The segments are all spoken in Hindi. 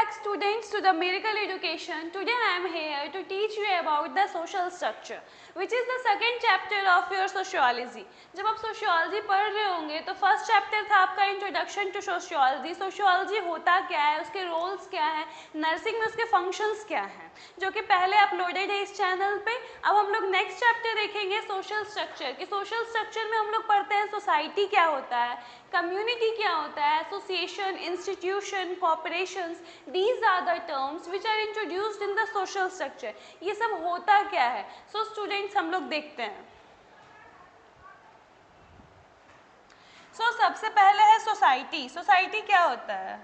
back students to the Miracle Education. Today I am here to teach you about the social structure which is the second chapter of your sociology. जब आप sociology पढ़ रहे होंगे तो फर्स्ट चैप्टर था आपका इंट्रोडक्शन टू सोशियोलॉजी. सोशियोलॉजी होता क्या है, उसके रोल्स क्या हैं, नर्सिंग में उसके फंक्शंस क्या हैं, जो कि पहले अपलोडेड है इस चैनल पे. अब हम लोग नेक्स्ट चैप्टर देखेंगे सोशल स्ट्रक्चर कि सोशल स्ट्रक्चर में हम लोग पढ़ते हैं सोसाइटी क्या होता है, कम्युनिटी क्या होता है, association, institution, corporations. These are the terms which are introduced in the social structure. ये सब होता क्या है. सो स्टूडेंट्स हम लोग देखते हैं. सो सबसे पहले है सोसाइटी. सोसाइटी क्या होता है.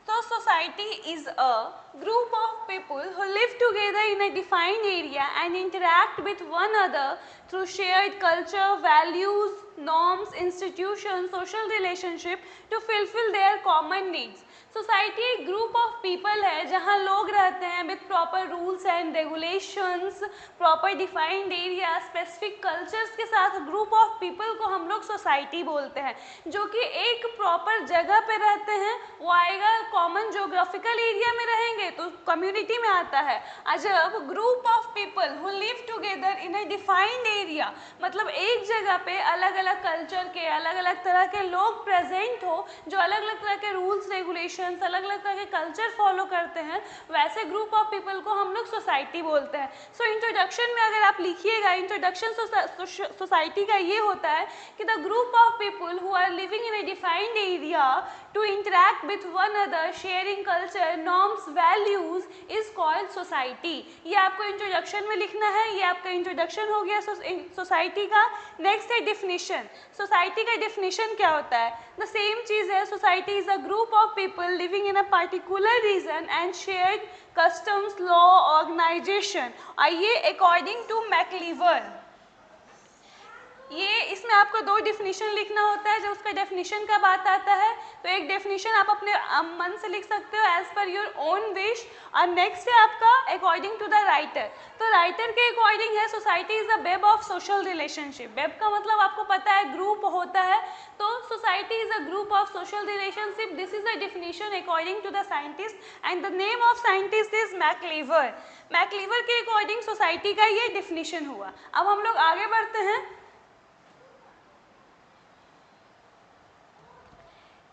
So society is a group of people who live together in a defined area and interact with one another through shared culture, values, norms, institutions, social relationship to fulfill their common needs. Society एक ग्रुप ऑफ पीपल है जहाँ लोग रहते हैं with proper rules and regulations, proper defined area, specific cultures के साथ ग्रुप ऑफ पीपल को हम लोग सोसाइटी बोलते हैं, जो कि एक प्रॉपर जगह पे रहते हैं. वो आएगा कॉमन जोग्राफिकल एरिया में रहेंगे तो कम्युनिटी में आता है. जब group of people who live together in a defined area, मतलब एक जगह पे अलग अलग कल्चर के अलग अलग तरह के लोग प्रेजेंट हो जो अलग अलग तरह के रूल्स रेगुलेशन अलग अलग तरह के कल्चर फॉलो करते हैं, वैसे ग्रुप ऑफ पीपल को हम लोग सोसाइटी बोलते हैं. सो इंट्रोडक्शन में अगर आप लिखिएगा, इंट्रोडक्शन सोसाइटी का ये होता है कि the group of people who are living in a defined area to interact with one other, sharing culture, norms, values is called society. ये आपको इंट्रोडक्शन में लिखना है. ये आपका इंट्रोडक्शन हो गया सोसाइटी का. नेक्स्ट है डिफिनीशन. सोसाइटी का डिफिनीशन क्या होता है. द सेम चीज़ है. Society is a group of people living in a particular region and shared customs, law, organization. आइए अकॉर्डिंग टू मैकलीवर, ये इसमें आपको दो डिफिनीशन लिखना होता है. जब उसका डेफिनेशन का बात आता है तो एक डेफिनेशन आप अपने मन से लिख सकते हो as per your own wish, और नेक्स्ट है आपका अकॉर्डिंग टू द राइटर. तो राइटर के अकॉर्डिंग है society is a web of social relationship. Web का मतलब आपको पता है ग्रुप होता है, तो society is a group of social relationship. This is a definition according to the scientist and the name of scientist is MacIver. MacIver के अकॉर्डिंग सोसाइटी का ये डिफिनीशन हुआ. अब हम लोग आगे बढ़ते हैं.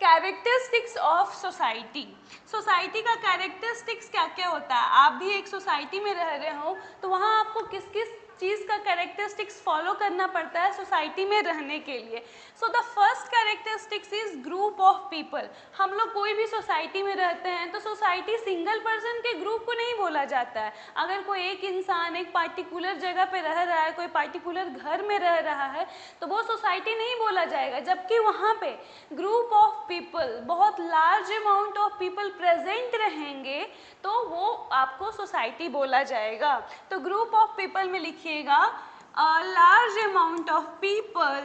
Characteristics of society. सोसाइटी का कैरेक्टरिस्टिक्स क्या क्या होता है. आप भी एक सोसाइटी में रह रहे हो तो वहाँ आपको किस किस चीज़ का कैरेक्टरिस्टिक्स फॉलो करना पड़ता है सोसाइटी में रहने के लिए. So the first characteristics is group of people. हम लोग कोई भी सोसाइटी में रहते हैं तो सोसाइटी सिंगल पर्सन के ग्रुप को नहीं बोला जाता है. अगर कोई एक इंसान एक पार्टिकुलर जगह पे रह रहा है, कोई पार्टिकुलर घर में रह रहा है, तो वो सोसाइटी नहीं बोला जाएगा. जबकि वहाँ पे ग्रुप ऑफ पीपल, बहुत large amount of people present रहेंगे तो वो आपको सोसाइटी बोला जाएगा. तो ग्रुप ऑफ पीपल में लिखिएगा a large amount of people,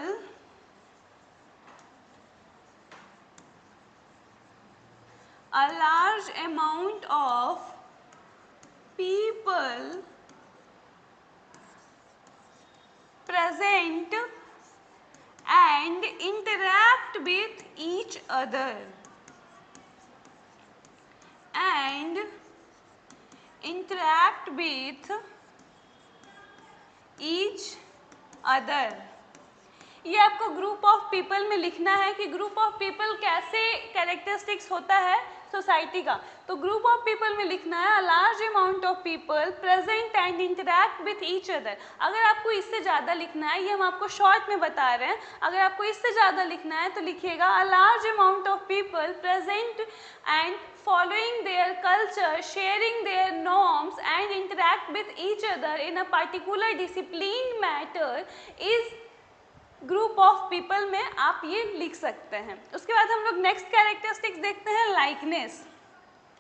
a large amount of people present and interact with each other and interact with each other. ये आपको ग्रुप ऑफ पीपल में लिखना है कि ग्रुप ऑफ पीपल कैसे कैरेक्टरिस्टिक्स होता है सोसाइटी का. तो ग्रुप ऑफ पीपल में लिखना है a large amount of people present and interact with each other. अगर आपको इससे ज़्यादा लिखना है, ये हम आपको शॉर्ट में बता रहे हैं, अगर आपको इससे ज़्यादा लिखना है तो लिखिएगा a large amount of people present and following their culture, sharing their norms and interact with each other in a particular disciplined matter is group of people में आप ये लिख सकते हैं. उसके बाद हम लोग नेक्स्ट कैरेक्टरिस्टिक्स देखते हैं लाइकनेस.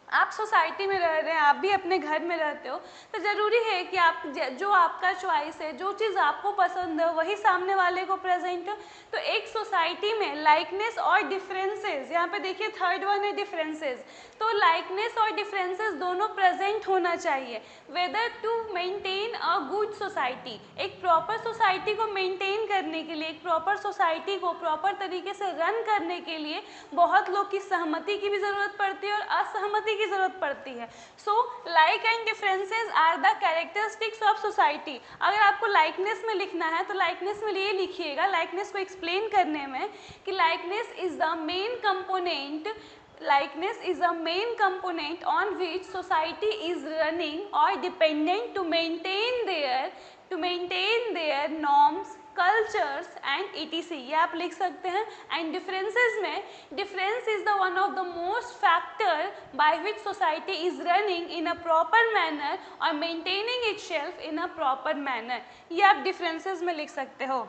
आप सोसाइटी में रह रहे हैं, आप भी अपने घर में रहते हो, तो ज़रूरी है कि आप जो आपका चॉइस है, जो चीज़ आपको पसंद है वही सामने वाले को प्रेजेंट हो. तो एक सोसाइटी में लाइकनेस और डिफरेंसेस, यहाँ पे देखिए थर्ड वन है डिफरेंसेस. तो लाइकनेस और डिफरेंसेस दोनों प्रेजेंट होना चाहिए whether to maintain a good society. एक प्रॉपर सोसाइटी को मेंटेन करने के लिए, एक प्रॉपर सोसाइटी को प्रॉपर तरीके से रन करने के लिए बहुत लोग की सहमति की भी ज़रूरत पड़ती है और असहमति की ज़रूरत पड़ती है। So like and differences are the characteristics of society. अगर आपको लाइकनेस में लिखना है तो लाइकनेस में ये लिखिएगा, लाइकनेस को एक्सप्लेन करने में, कि likeness is the main component, likeness is a main component on which society is running or dependent to maintain their norms, cultures and etc. ये आप लिख सकते हैं। and differences में difference is the one of the most factor by which society is running in a proper manner or maintaining itself in a proper manner। ये आप differences में लिख सकते हो।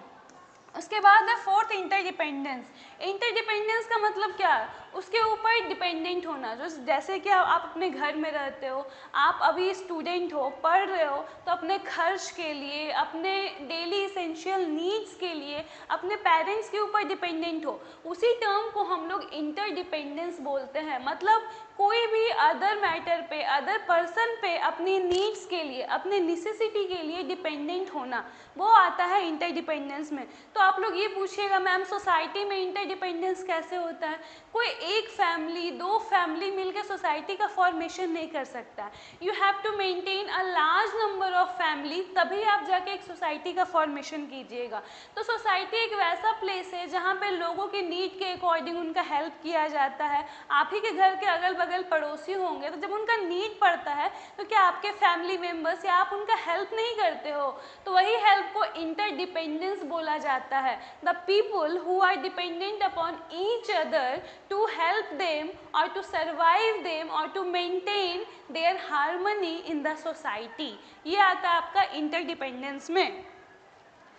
उसके बाद है फोर्थ इंटरडिपेंडेंस। इंटरडिपेंडेंस का मतलब क्या है? उसके ऊपर डिपेंडेंट होना। जो जैसे कि आप अपने घर में रहते हो, आप अभी स्टूडेंट हो, पढ़ रहे हो, तो अपने खर्च के लिए, अपने डेली इसेंशियल नीड्स के लिए अपने पेरेंट्स के ऊपर डिपेंडेंट हो, उसी टर्म को हम लोग इंटरडिपेंडेंस बोलते हैं। मतलब कोई भी अदर मैटर पे, अदर पर्सन पे अपनी नीड्स के लिए, अपने नेसेसिटी के लिए डिपेंडेंट होना, वो आता है इंटरडिपेंडेंस में। तो आप लोग ये पूछिएगा मैम सोसाइटी में इंटरडिपेंडेंस कैसे होता है? कोई एक फैमिली, दो फैमिली मिलकर सोसाइटी का फॉर्मेशन नहीं कर सकता। You have to maintain a large number of family, तभी आप जाके एक सोसाइटी का फॉर्मेशन कीजिएगा। तो सोसाइटी एक वैसा प्लेस है जहाँ पे लोगों के नीड के अकॉर्डिंग उनका हेल्प किया जाता है। आप ही के घर के अगल बगल पड़ोसी होंगे, तो जब उनका नीड पड़ता है तो क्या आपके फैमिली मेम्बर्स या आप उनका हेल्प नहीं करते हो? तो वही हेल्प को इंटरडिपेंडेंस बोला जाता है। The people who are dependent upon each other to help them और टू सर्वाइव देम और to maintain their harmony in the society. ये आता है आपका इंटरडिपेंडेंस में।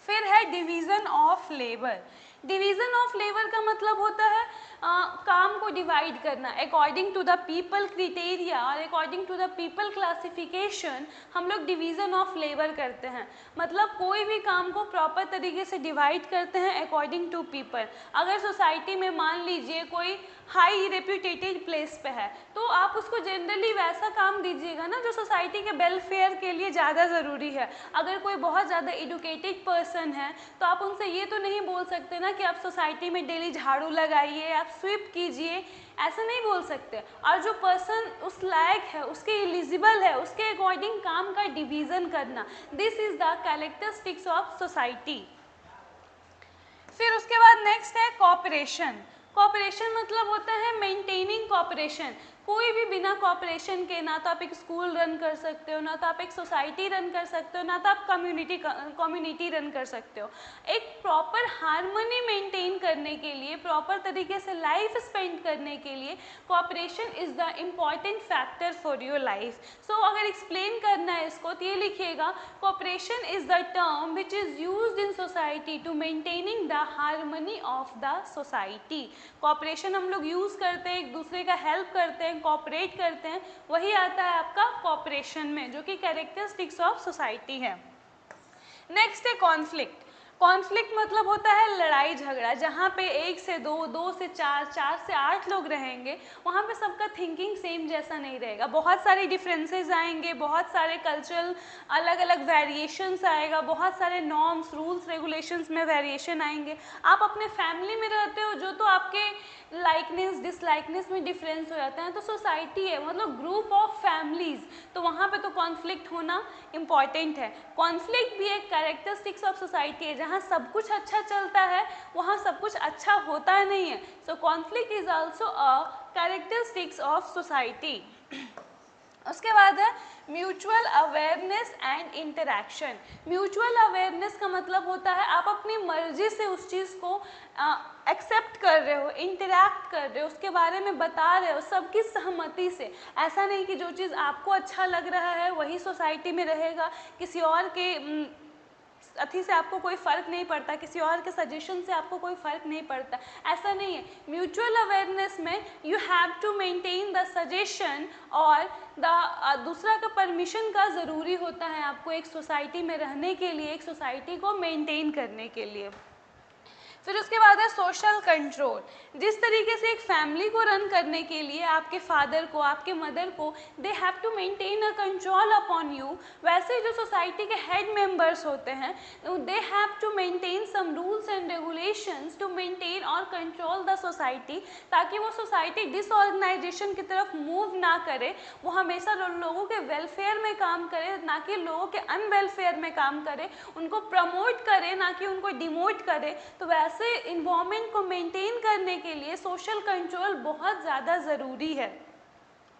फिर है division of labour. Division of labour का मतलब होता है काम को डिवाइड करना according to the people criteria और according to the people classification. हम लोग डिवीज़न ऑफ लेबर करते हैं, मतलब कोई भी काम को प्रॉपर तरीके से डिवाइड करते हैं अकॉर्डिंग टू पीपल। अगर सोसाइटी में मान लीजिए कोई हाई रेप्यूटेटेड प्लेस पे है, तो आप उसको जनरली वैसा काम दीजिएगा ना जो सोसाइटी के वेलफेयर के लिए ज़्यादा ज़रूरी है। अगर कोई बहुत ज़्यादा एजुकेटेड पर्सन है तो आप उनसे ये तो नहीं बोल सकते ना कि आप सोसाइटी में डेली झाड़ू लगाइए, आप स्वीप कीजिए, ऐसा नहीं बोल सकते। और जो पर्सन उस लायक है, उसके एलिजिबल है, उसके अकॉर्डिंग काम का डिवीज़न करना, this is the characteristics of society. फिर उसके बाद नेक्स्ट है कॉपरेशन। कॉपरेशन मतलब होता है मेंटेनिंग कॉपरेशन। कोई भी बिना कॉपरेशन के ना तो आप एक स्कूल रन कर सकते हो, ना तो आप एक सोसाइटी रन कर सकते हो, ना तो आप कम्युनिटी रन कर सकते हो। एक प्रॉपर हार्मनी मेंटेन करने के लिए, प्रॉपर तरीके से लाइफ स्पेंड करने के लिए cooperation is the important factor for your life. So अगर एक्सप्लेन करना है इसको तो ये लिखिएगा, cooperation is the term which is used in society to maintaining the harmony of the society. Cooperation हम लोग यूज़ करते हैं, एक दूसरे का हेल्प करते हैं, कोऑपरेट करते हैं, वही आता है आपका कॉपरेशन में, जो कि कैरेक्टरिस्टिक्स ऑफ सोसाइटी है। नेक्स्ट है कॉन्फ्लिक्ट। कॉन्फ्लिक्ट मतलब होता है लड़ाई झगड़ा। जहाँ पे 1 से 2, 2 से 4, 4 से 8 लोग रहेंगे, वहाँ पे सबका थिंकिंग सेम जैसा नहीं रहेगा, बहुत सारे डिफरेंसेस आएंगे, बहुत सारे कल्चरल अलग अलग वेरिएशंस आएगा, बहुत सारे नॉर्म्स, रूल्स, रेगुलेशंस में वेरिएशन आएंगे। आप अपने फैमिली में रहते हो, जो तो आपके लाइकनेस डिसलाइकनेस में डिफरेंस हो जाता है, तो सोसाइटी है मतलब ग्रुप ऑफ फैमिलीज, तो वहाँ पे तो कॉन्फ्लिक्ट होना इम्पॉर्टेंट है। कॉन्फ्लिक्ट भी एक कैरेक्टरिस्टिक्स ऑफ सोसाइटी है। जहाँ सब कुछ अच्छा चलता है वहाँ सब कुछ अच्छा होता नहीं है। So conflict is also a characteristics of society. उसके बाद है mutual awareness and interaction. Mutual awareness का मतलब होता है आप अपनी मर्जी से उस चीज़ को एक्सेप्ट कर रहे हो, इंटरैक्ट कर रहे हो, उसके बारे में बता रहे हो सबकी सहमति से। ऐसा नहीं कि जो चीज़ आपको अच्छा लग रहा है वही सोसाइटी में रहेगा, किसी और के अथी से आपको कोई फ़र्क नहीं पड़ता, किसी और के सजेशन से आपको कोई फ़र्क नहीं पड़ता, ऐसा नहीं है। म्यूचुअल अवेयरनेस में you have to maintain the suggestion और दूसरा का परमिशन का ज़रूरी होता है आपको एक सोसाइटी में रहने के लिए, एक सोसाइटी को मेंटेन करने के लिए। फिर उसके बाद है सोशल कंट्रोल। जिस तरीके से एक फैमिली को रन करने के लिए आपके फादर को, आपके मदर को, they have to maintain a control upon you, वैसे जो सोसाइटी के हेड मेंबर्स होते हैं they have to maintain some rules and regulations to maintain और कंट्रोल द सोसाइटी, ताकि वो सोसाइटी डिसऑर्गेनाइजेशन की तरफ मूव ना करे, वो हमेशा लोगों के वेलफेयर में काम करे, ना कि लोगों के अनवेलफेयर में काम करे, उनको प्रमोट करे ना कि उनको डिमोट करे। तो वैसे इन्वायरमेंट को मेंटेन करने के लिए सोशल कंट्रोल बहुत ज़्यादा ज़रूरी है।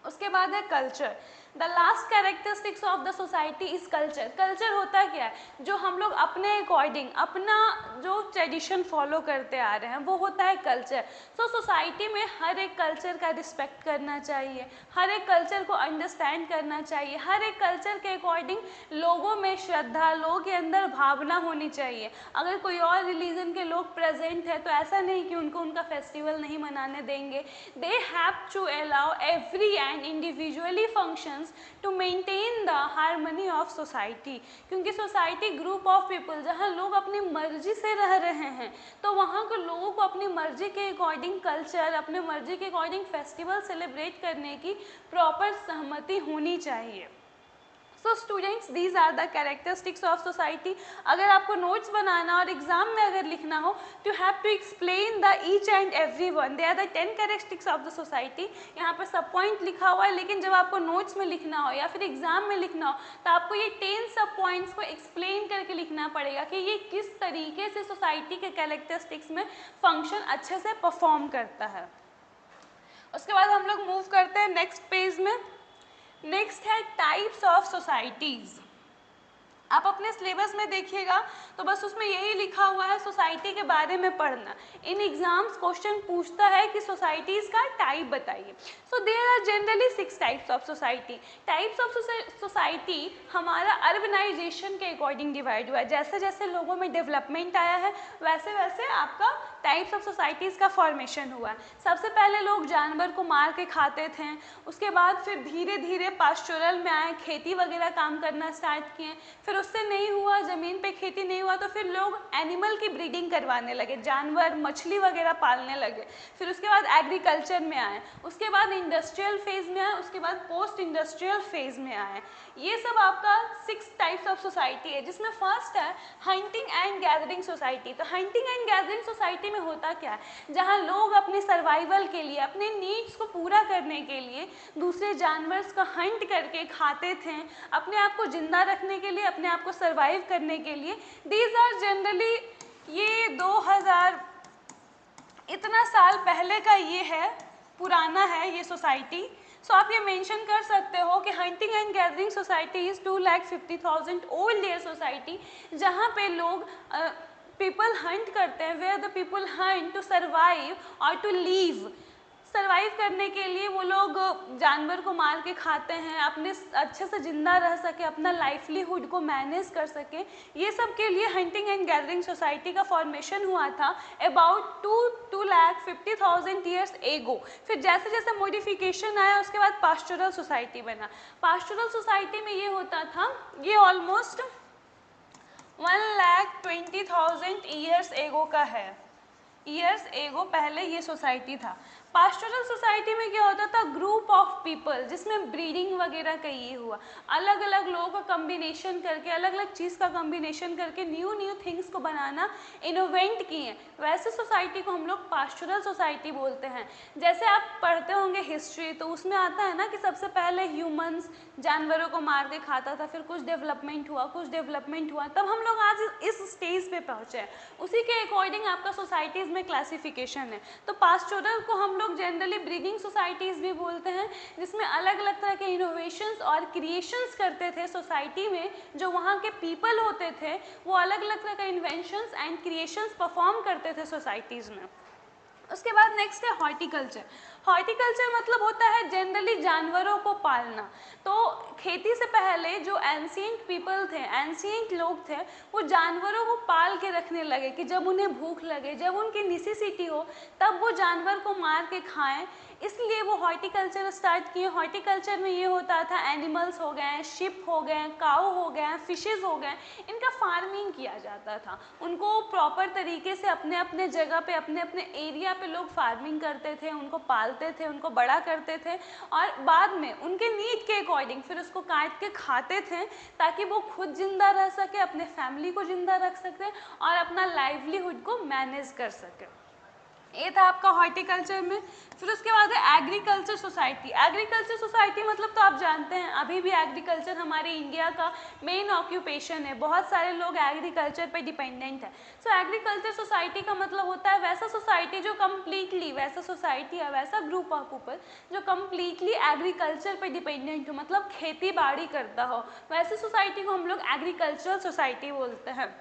उसके बाद है culture. The last characteristics of the society is culture. Culture होता क्या है? जो हम लोग अपने अकॉर्डिंग अपना जो ट्रेडिशन फॉलो करते आ रहे हैं वो होता है कल्चर। सो सोसाइटी में हर एक कल्चर का रिस्पेक्ट करना चाहिए, हर एक कल्चर को अंडरस्टैंड करना चाहिए, हर एक कल्चर के अकॉर्डिंग लोगों में श्रद्धा, लोगों के अंदर भावना होनी चाहिए। अगर कोई और रिलीजन के लोग प्रेजेंट है तो ऐसा नहीं कि उनको उनका फेस्टिवल नहीं मनाने देंगे। They have to allow every and individually functions to maintain the harmony of society, क्योंकि सोसाइटी ग्रुप ऑफ पीपल जहाँ लोग अपनी मर्जी से रह रहे हैं, तो वहाँ के लोगों को अपनी मर्जी के अकॉर्डिंग कल्चर, अपने मर्जी के अकॉर्डिंग फेस्टिवल सेलिब्रेट करने की प्रॉपर सहमति होनी चाहिए। So students, these are the characteristics of society. अगर आपको नोट्स बनाना और एग्जाम में अगर लिखना हो तो have to explain the each and every one. They are the 10 characteristics of the society. यहाँ पर सब पॉइंट लिखा हुआ है, लेकिन जब आपको नोट्स में लिखना हो या फिर एग्जाम में लिखना हो तो आपको ये 10 सब पॉइंट्स को एक्सप्लेन करके लिखना पड़ेगा कि ये किस तरीके से सोसाइटी के कैरेक्टरिस्टिक्स में फंक्शन अच्छे से परफॉर्म करता है। उसके बाद हम लोग मूव करते हैं नेक्स्ट पेज में। नेक्स्ट है टाइप्स ऑफ सोसाइटीज़। आप अपने सिलेबस में देखिएगा तो बस उसमें यही लिखा हुआ है सोसाइटी के बारे में पढ़ना। इन एग्जाम्स क्वेश्चन पूछता है कि सोसाइटीज़ का टाइप बताइए। So there are generally 6 types of society. Types of society हमारा अर्बनाइजेशन के अकॉर्डिंग डिवाइड हुआ है। जैसे जैसे लोगों में डेवलपमेंट आया है वैसे वैसे आपका टाइप्स ऑफ सोसाइटीज़ का फॉर्मेशन हुआ है। सबसे पहले लोग जानवर को मार के खाते थे, उसके बाद फिर धीरे धीरे पास्चुरल में आए, खेती वगैरह काम करना स्टार्ट किए, फिर उससे नहीं हुआ, ज़मीन पे खेती नहीं हुआ तो फिर लोग एनिमल की ब्रीडिंग करवाने लगे, जानवर मछली वगैरह पालने लगे। फिर उसके बाद एग्रीकल्चर में आए, उसके बाद इंडस्ट्रियल फेज़ में आए, उसके बाद पोस्ट इंडस्ट्रियल फेज़ में आए। ये सब आपका 6 टाइप्स ऑफ सोसाइटी है, जिसमें फर्स्ट है हंटिंग एंड गैदरिंग सोसाइटी। तो हंटिंग एंड गैदरिंग सोसाइटी में होता क्या है? जहाँ लोग अपने सर्वाइवल के लिए, अपने नीड्स को पूरा करने के लिए दूसरे जानवर्स को हंट करके खाते थे, अपने आप को जिंदा रखने के लिए, अपने आप को सर्वाइव करने के लिए। दीज आर जनरली, ये 2000 इतना साल पहले का ये है, पुराना है ये सोसाइटी। सो आप ये मेंशन कर सकते हो कि hunting and gathering society is 2,50,000 old year society, जहाँ पे लोग पीपल हंट करते हैं, where the people hunt to survive और टू लीव। सर्वाइव करने के लिए वो लोग जानवर को मार के खाते हैं, अपने अच्छे से ज़िंदा रह सके, अपना लाइवलीहुड को मैनेज कर सके। ये सब के लिए हंटिंग एंड गैदरिंग सोसाइटी का फॉर्मेशन हुआ था अबाउट 2,50,000 ईयर्स एगो। फिर जैसे जैसे मॉडिफिकेशन आया उसके बाद पास्चुरल सोसाइटी बना। पास्चुरल सोसाइटी में ये होता था, ये ऑलमोस्ट 1,20,000 ईयर्स एगो का है। ईयर्स एगो पहले ये सोसाइटी था। पास्चुरल सोसाइटी में क्या होता था? ग्रुप ऑफ पीपल, जिसमें ब्रीडिंग वगैरह का ये हुआ, अलग अलग लोगों का कम्बिनेशन करके, अलग अलग चीज़ का कम्बिनेशन करके न्यू न्यू थिंग्स को बनाना इनोवेंट किए। वैसे सोसाइटी को हम लोग पास्चुरल सोसाइटी बोलते हैं। जैसे आप पढ़ते होंगे हिस्ट्री, तो उसमें आता है ना कि सबसे पहले ह्यूमंस जानवरों को मार के खाता था, फिर कुछ डेवलपमेंट हुआ, तब हम लोग आज इस स्टेज पे पहुँचे हैं। उसी के अकॉर्डिंग आपका सोसाइटीज़ में क्लासिफिकेशन है। तो पास्चुरल को हम लोग जनरली ब्रीडिंग सोसाइटीज़ भी बोलते हैं, जिसमें अलग अलग तरह के इनोवेशंस और क्रिएशंस करते थे सोसाइटी में। जो वहाँ के पीपल होते थे वो अलग अलग तरह के इन्वेंशंस एंड क्रिएशंस परफॉर्म करते थे सोसाइटीज़ में। उसके बाद नेक्स्ट है हॉर्टिकल्चर। हॉर्टिकल्चर मतलब होता है जनरली जानवरों को पालना। तो खेती से पहले जो एंशिएंट पीपल थे, एंशिएंट लोग थे, वो जानवरों को पाल के रखने लगे कि जब उन्हें भूख लगे, जब उनकी नेसेसिटी हो, तब वो जानवर को मार के खाएं। इसलिए वो हॉर्टिकल्चर स्टार्ट किए। हॉर्टिकल्चर में ये होता था एनिमल्स हो गए, शिप हो गए, काऊ हो गए, फिशेस हो गए, इनका फार्मिंग किया जाता था। उनको प्रॉपर तरीके से अपने अपने जगह पे, अपने अपने एरिया पे लोग फार्मिंग करते थे, उनको पालते थे, उनको बड़ा करते थे और बाद में उनके नीड के अकॉर्डिंग फिर उसको काट के खाते थे, ताकि वो खुद जिंदा रह सके, अपने फैमिली को जिंदा रख सके और अपना लाइवलीहुड को मैनेज कर सके। ये था आपका हॉर्टिकल्चर में। फिर उसके बाद है एग्रीकल्चर सोसाइटी। एग्रीकल्चर सोसाइटी मतलब तो आप जानते हैं, अभी भी एग्रीकल्चर हमारे इंडिया का मेन ऑक्यूपेशन है, बहुत सारे लोग एग्रीकल्चर पे डिपेंडेंट है। सो एग्रीकल्चर सोसाइटी का मतलब होता है वैसा सोसाइटी जो कम्प्लीटली, वैसा सोसाइटी है, वैसा ग्रुप ऑफ पीपल जो कम्प्लीटली एग्रीकल्चर पे डिपेंडेंट हो, मतलब खेती बाड़ी करता हो, वैसे सोसाइटी को हम लोग एग्रीकल्चरल सोसाइटी बोलते हैं।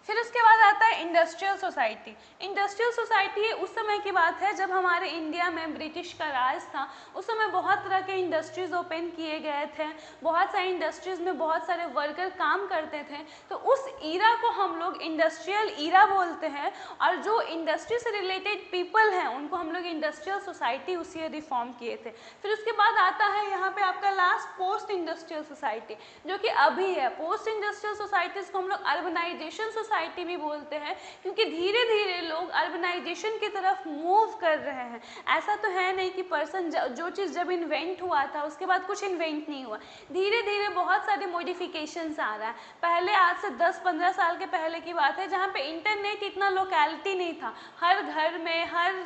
फिर उसके बाद आता है इंडस्ट्रियल सोसाइटी। इंडस्ट्रियल सोसाइटी उस समय की बात है जब हमारे इंडिया में ब्रिटिश का राज था। उस समय बहुत तरह के इंडस्ट्रीज़ ओपन किए गए थे, बहुत सारे इंडस्ट्रीज़ में बहुत सारे वर्कर काम करते थे। तो उस ईरा को हम लोग इंडस्ट्रियल ईरा बोलते हैं, और जो इंडस्ट्री से रिलेटेड पीपल हैं उनको हम लोग इंडस्ट्रियल सोसाइटी उसी रिफॉर्म किए थे। फिर उसके बाद आता है यहाँ पे आपका लास्ट पोस्ट इंडस्ट्रियल सोसाइटी, जो कि अभी है। पोस्ट इंडस्ट्रियल सोसाइटीज़ को हम लोग अर्बनाइजेशन सोसाइटी भी बोलते हैं, क्योंकि धीरे धीरे लोग अर्बनाइजेशन की तरफ मूव कर रहे हैं। ऐसा तो है नहीं कि पर्सन जो चीज़ जब इन्वेंट हुआ था उसके बाद कुछ इन्वेंट नहीं हुआ, धीरे धीरे बहुत सारे मॉडिफिकेशंस आ रहा है। पहले आज से 10-15 साल के पहले की बात है जहाँ पे इंटरनेट इतना लोकेलिटी नहीं था, हर घर में, हर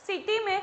सिटी में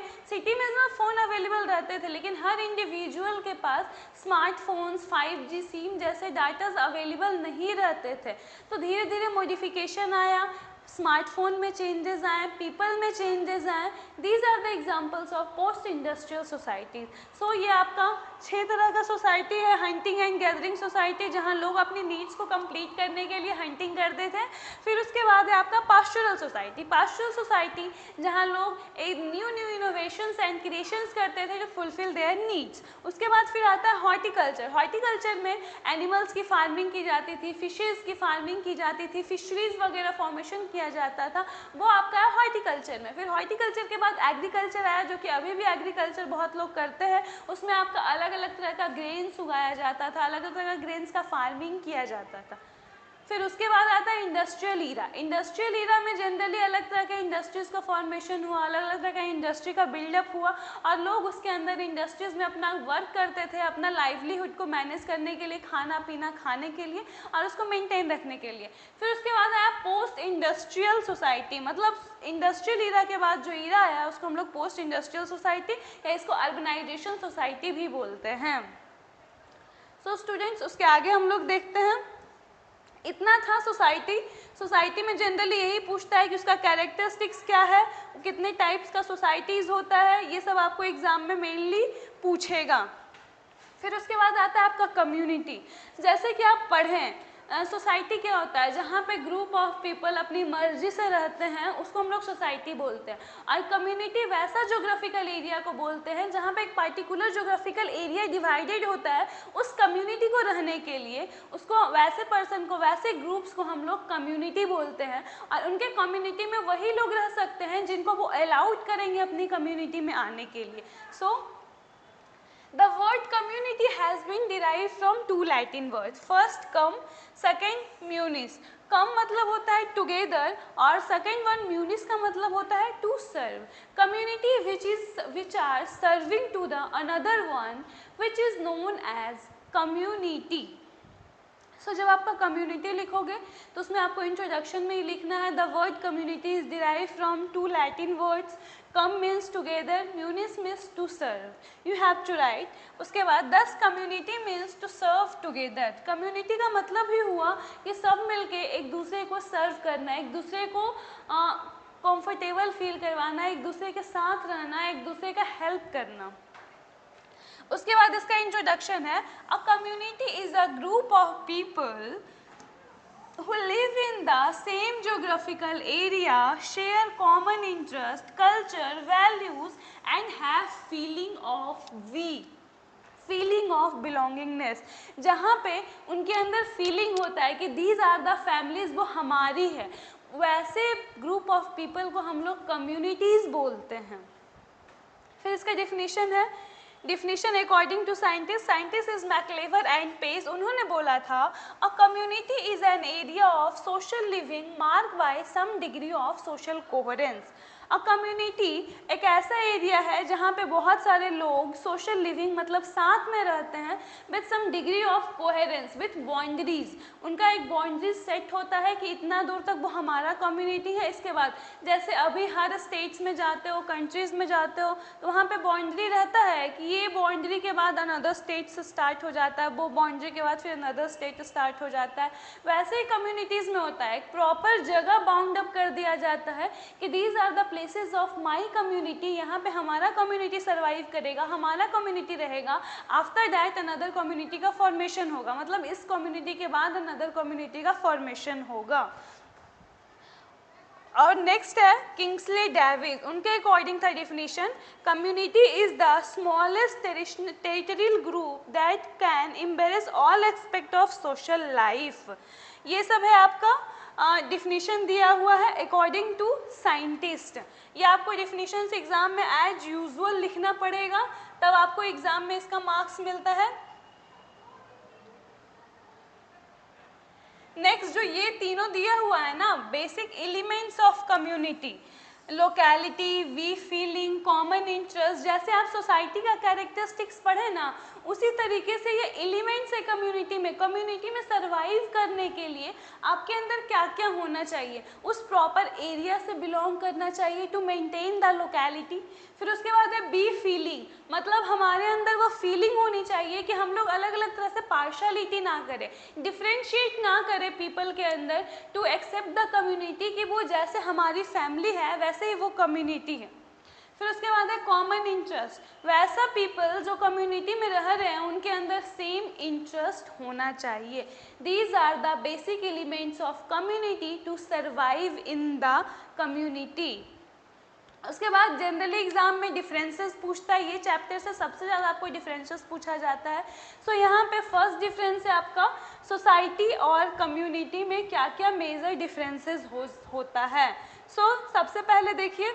फ़ोन अवेलेबल रहते थे, लेकिन हर इंडिविजुअल के पास स्मार्टफोन्स, 5G सिम जैसे डाटाज अवेलेबल नहीं रहते थे। तो धीरे धीरे मॉडिफिकेशन आया, स्मार्टफोन में चेंजेस आए, पीपल में चेंजेस आए। These are the examples of post industrial societies. So ये आपका 6 तरह का सोसाइटी है। हंटिंग एंड गैदरिंग सोसाइटी, जहाँ लोग अपनी नीड्स को कंप्लीट करने के लिए हंटिंग करते थे। फिर उसके बाद है आपका पास्चुरल सोसाइटी। पास्चुरल सोसाइटी जहाँ लोग एक न्यू इनोवेशंस एंड क्रिएशंस करते थे टू फुलफिल देयर नीड्स। उसके बाद फिर आता है हॉर्टिकल्चर। हॉर्टिकल्चर में एनिमल्स की फार्मिंग की जाती थी, फिशेज़ की फार्मिंग की जाती थी, फिशरीज वगैरह फॉर्मेशन किया जाता था, वो आपका है हॉर्टिकल्चर में। फिर हॉर्टिकल्चर के बाद एग्रीकल्चर आया, जो कि अभी भी एग्रीकल्चर बहुत लोग करते हैं। उसमें आपका अलग अलग तरह का ग्रेन्स उगाया जाता था, अलग अलग तरह का ग्रेन्स का फार्मिंग किया जाता था। फिर उसके बाद आता है इंडस्ट्रियल ईरा। इंडस्ट्रियल ईरा में जनरली अलग तरह के इंडस्ट्रीज़ का फॉर्मेशन हुआ, अलग अलग तरह का इंडस्ट्री का बिल्डअप हुआ, और लोग उसके अंदर इंडस्ट्रीज़ में अपना वर्क करते थे, अपना लाइवलीहुड को मैनेज करने के लिए, खाना पीना खाने के लिए और उसको मेंटेन रखने के लिए। फिर उसके बाद आया पोस्ट इंडस्ट्रियल सोसाइटी, मतलब इंडस्ट्रियल ईरा के बाद जो ईरा आया उसको हम लोग पोस्ट इंडस्ट्रियल सोसाइटी या इसको अर्बनाइजेशन सोसाइटी भी बोलते हैं। सो स्टूडेंट्स, उसके आगे हम लोग देखते हैं। इतना था सोसाइटी। सोसाइटी में जनरली यही पूछता है कि उसका कैरेक्टरिस्टिक्स क्या है, कितने टाइप्स का सोसाइटीज़ होता है, ये सब आपको एग्जाम में मेनली पूछेगा। फिर उसके बाद आता है आपका कम्युनिटी। जैसे कि आप पढ़ें, सोसाइटी क्या होता है, जहाँ पे ग्रुप ऑफ पीपल अपनी मर्जी से रहते हैं उसको हम लोग सोसाइटी बोलते हैं। और कम्युनिटी वैसा ज्योग्राफिकल एरिया को बोलते हैं जहाँ पे एक पर्टिकुलर ज्योग्राफिकल एरिया डिवाइडेड होता है। उस कम्युनिटी को रहने के लिए उसको, वैसे पर्सन को, वैसे ग्रुप्स को हम लोग कम्युनिटी बोलते हैं। और उनके कम्युनिटी में वही लोग रह सकते हैं जिनको वो अलाउड करेंगे अपनी कम्युनिटी में आने के लिए। सो the word community has been derived from 2 Latin words. First come, second munis. कम मतलब होता है टुगेदर और सेकेंड वन म्यूनिस का मतलब होता है to serve. Community which are serving to the another one which is known as community. So जब आपका कम्युनिटी लिखोगे तो उसमें आपको इंट्रोडक्शन में ही लिखना है, the word community is derive from 2 Latin words. Com means together, munis means to serve, you have to write. उसके बाद thus community means to serve together. Community का मतलब ही हुआ कि सब मिलके एक दूसरे को सर्व करना, एक दूसरे को कंफर्टेबल फील करवाना, एक दूसरे के साथ रहना, एक दूसरे का हेल्प करना। उसके बाद इसका इंट्रोडक्शन है, अ community is a group of people who live in the same geographical area, share common interest, culture, values and have feeling of belongingness, जहाँ पे उनके अंदर फीलिंग होता है कि these are the families, वो हमारी है। वैसे ग्रुप ऑफ पीपल को हम लोग कम्युनिटीज़ बोलते हैं। फिर इसका डेफिनेशन है, definition according to scientist is MacIver and Page, उन्होंने बोला था a community is an area of social living mark by some degree of social coherence. A community एक ऐसा एरिया है जहाँ पे बहुत सारे लोग सोशल लिविंग मतलब साथ में रहते हैं with some degree of coherence, with boundaries, उनका एक बाउंड्रीज सेट होता है कि इतना दूर तक वो हमारा कम्युनिटी है। इसके बाद जैसे अभी हर स्टेट्स में जाते हो, कंट्रीज़ में जाते हो तो वहाँ पे बाउंड्री रहता है कि ये बाउंड्री के बाद अनदर स्टेट से स्टार्ट हो जाता है, वो बाउंड्री के बाद फिर अनदर स्टेट स्टार्ट हो जाता है। वैसे ही कम्युनिटीज़ में होता है, एक प्रॉपर जगह बाउंड अप कर दिया जाता है कि these are the places of my community, यहाँ पे हमारा कम्युनिटी सर्वाइव करेगा, हमारा कम्युनिटी रहेगा। आफ्टर दैट अनदर कम्युनिटी का फॉर्मेशन होगा, मतलब इस कम्युनिटी के बाद अनदर कम्युनिटी का फॉर्मेशन होगा। और नेक्स्ट है किंग्सले डेविस, उनके अकॉर्डिंग था definition, community is the smallest territorial group that can embrace all aspect of social life. ये सब है आपका डिफिनीशन दिया हुआ है अकॉर्डिंग टू साइंटिस्ट। ये आपको डिफिनीशन एग्जाम में एज यूजुअल लिखना पड़ेगा, तब आपको एग्जाम में इसका मार्क्स मिलता है। नेक्स्ट जो ये तीनों दिया हुआ है ना, basic elements of community, locality, we feeling, common interest, जैसे आप सोसाइटी का कैरेक्टरिस्टिक्स पढ़े ना, उसी तरीके से ये एलिमेंट्स है कम्युनिटी में सर्वाइव करने के लिए आपके अंदर क्या क्या होना चाहिए। उस प्रॉपर एरिया से बिलोंग करना चाहिए टू मेंटेन द लोकेलिटी। फिर उसके बाद है बी फीलिंग, मतलब हमारे अंदर वो फीलिंग होनी चाहिए कि हम लोग अलग अलग तरह से पार्शलिटी ना करें, डिफ्रेंशिएट ना करें पीपल के अंदर, टू एक्सेप्ट द कम्युनिटी कि वो जैसे हमारी फैमिली है वैसे ही वो कम्युनिटी है। फिर उसके बाद है कॉमन इंटरेस्ट, वैसा पीपल जो कम्युनिटी में रह रहे हैं उनके अंदर सेम इंटरेस्ट होना चाहिए। These are the basic elements of community to survive in the community. उसके बाद जनरली एग्जाम में डिफरेंसेस पूछता है, ये चैप्टर से सबसे ज़्यादा आपको डिफरेंसेस पूछा जाता है। सो यहाँ पे फर्स्ट डिफरेंस है आपका सोसाइटी और कम्युनिटी में क्या क्या मेजर डिफरेंसेस होता है। सो सबसे पहले देखिए,